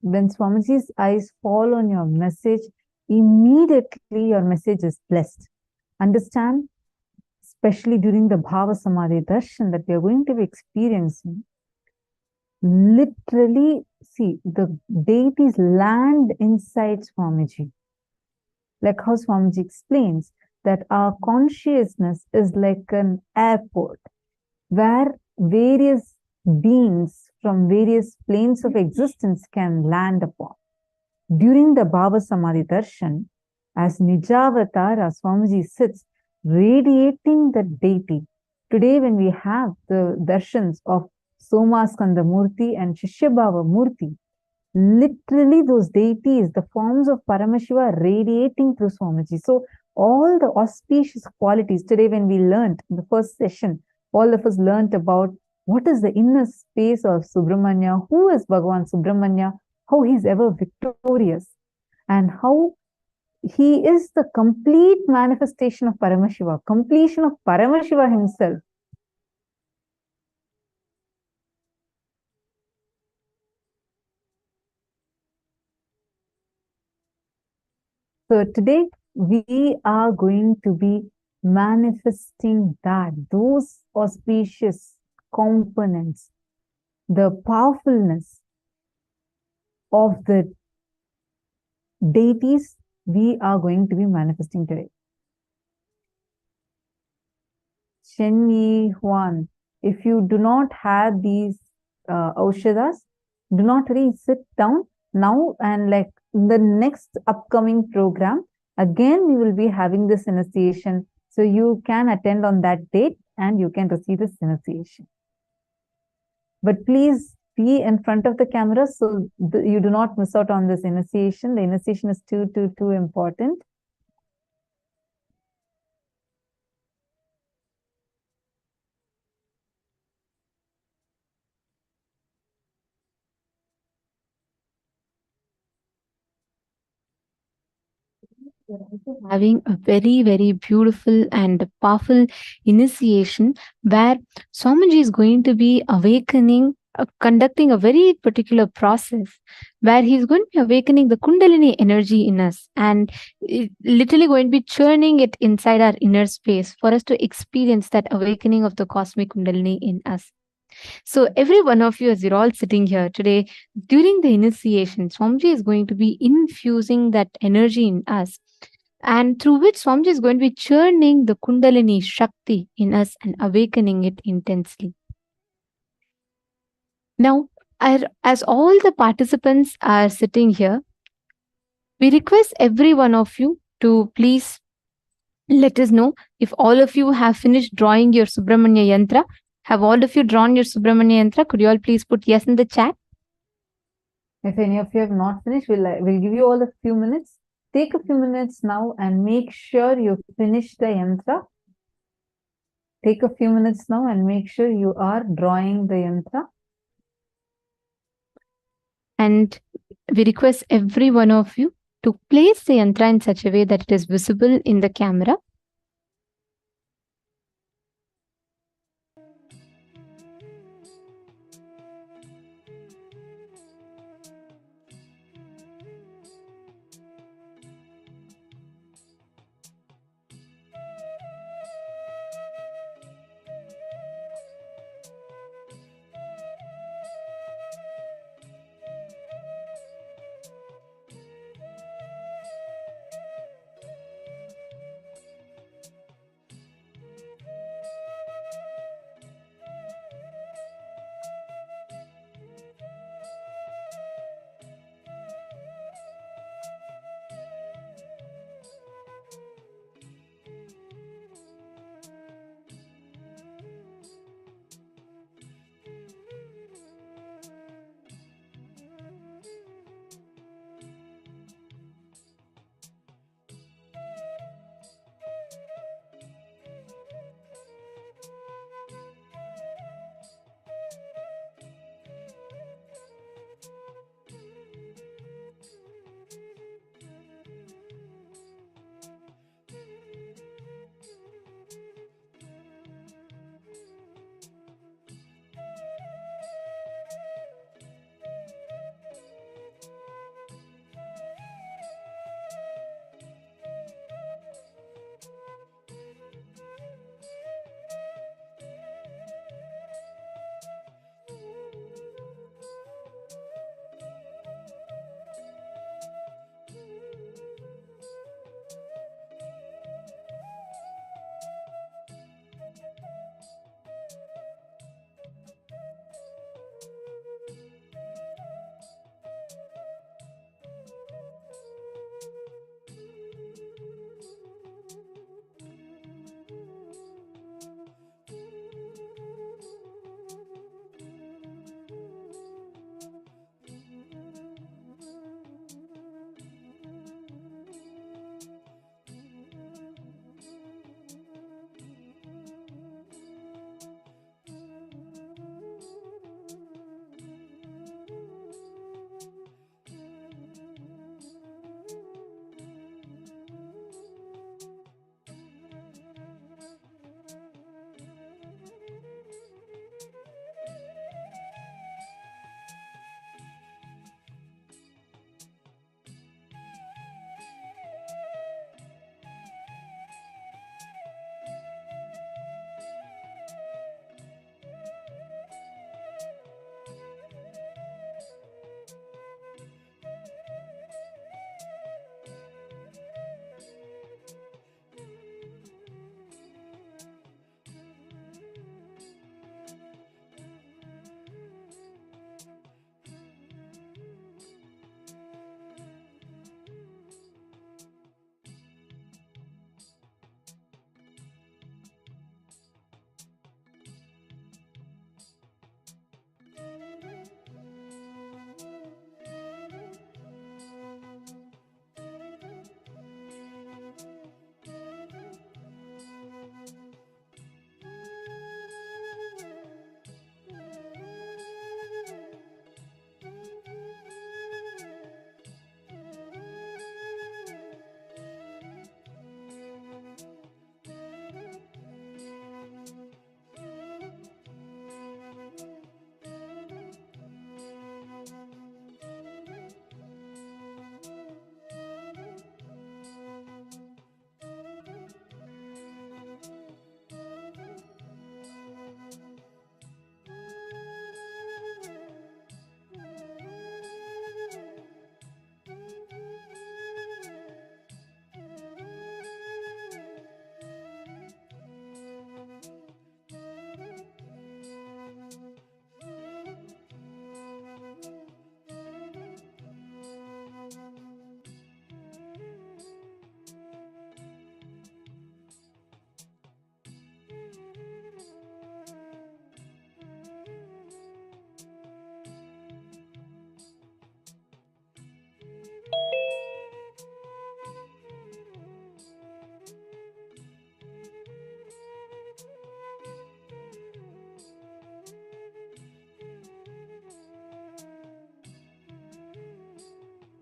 When Swamiji's eyes fall on your message, immediately your message is blessed. Understand, especially during the Bhava Samadhi Darshan that we are going to be experiencing, literally, see, the deities land inside Swamiji. Like how Swamiji explains that our consciousness is like an airport where various beings from various planes of existence can land upon. During the Bhava Samadhi Darshan, as Nijavatara, Swamiji sits radiating the deity. Today, when we have the darshans of Somaskanda Murti and Shishyabhava Murti, literally those deities, the forms of Paramashiva radiating through Swamiji. So all the auspicious qualities, today when we learned in the first session, all of us learned about what is the inner space of Subramanya, who is Bhagavan Subramanya, how he is ever victorious, and how he is the complete manifestation of Paramashiva, completion of Paramashiva himself. So today we are going to be manifesting that, those auspicious components, the powerfulness of the deities we are going to be manifesting today. Shen Yi Huan, if you do not have these Aushadas, do not really sit down now, and like in the next upcoming program, again we will be having this initiation. So you can attend on that date and you can receive this initiation. But please be in front of the camera so you do not miss out on this initiation. The initiation is too important. We're also having a very, very beautiful and powerful initiation where Swamiji is going to be awakening, conducting a very particular process where he's going to be awakening the Kundalini energy in us and literally going to be churning it inside our inner space for us to experience that awakening of the cosmic Kundalini in us. So, every one of you, as you're all sitting here today, during the initiation, Swamiji is going to be infusing that energy in us, and through which Swamiji is going to be churning the Kundalini Shakti in us and awakening it intensely. Now, as all the participants are sitting here, we request every one of you to please let us know if all of you have finished drawing your Subramanya Yantra. Have all of you drawn your Subramanya Yantra? Could you all please put yes in the chat? If any of you have not finished, we'll give you all a few minutes. Take a few minutes now and make sure you finish the yantra. Take a few minutes now and make sure you are drawing the yantra. And we request every one of you to place the yantra in such a way that it is visible in the camera.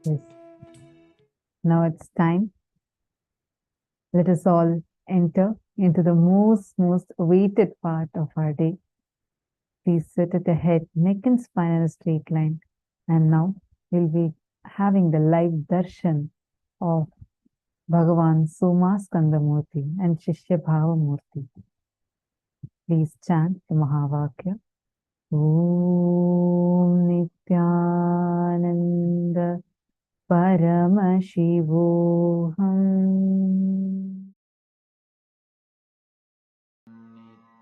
Yes. Now it's time. Let us all enter into the most awaited part of our day. Please sit at the head, neck and spine in a straight line. And now we'll be having the live darshan of Bhagavan Somaskandamurti and Shishya Bhavamurti. Please chant the Mahavakya. Om Nithyananda Paramashivoham.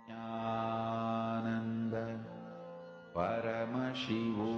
Nithyananda Paramashivoham.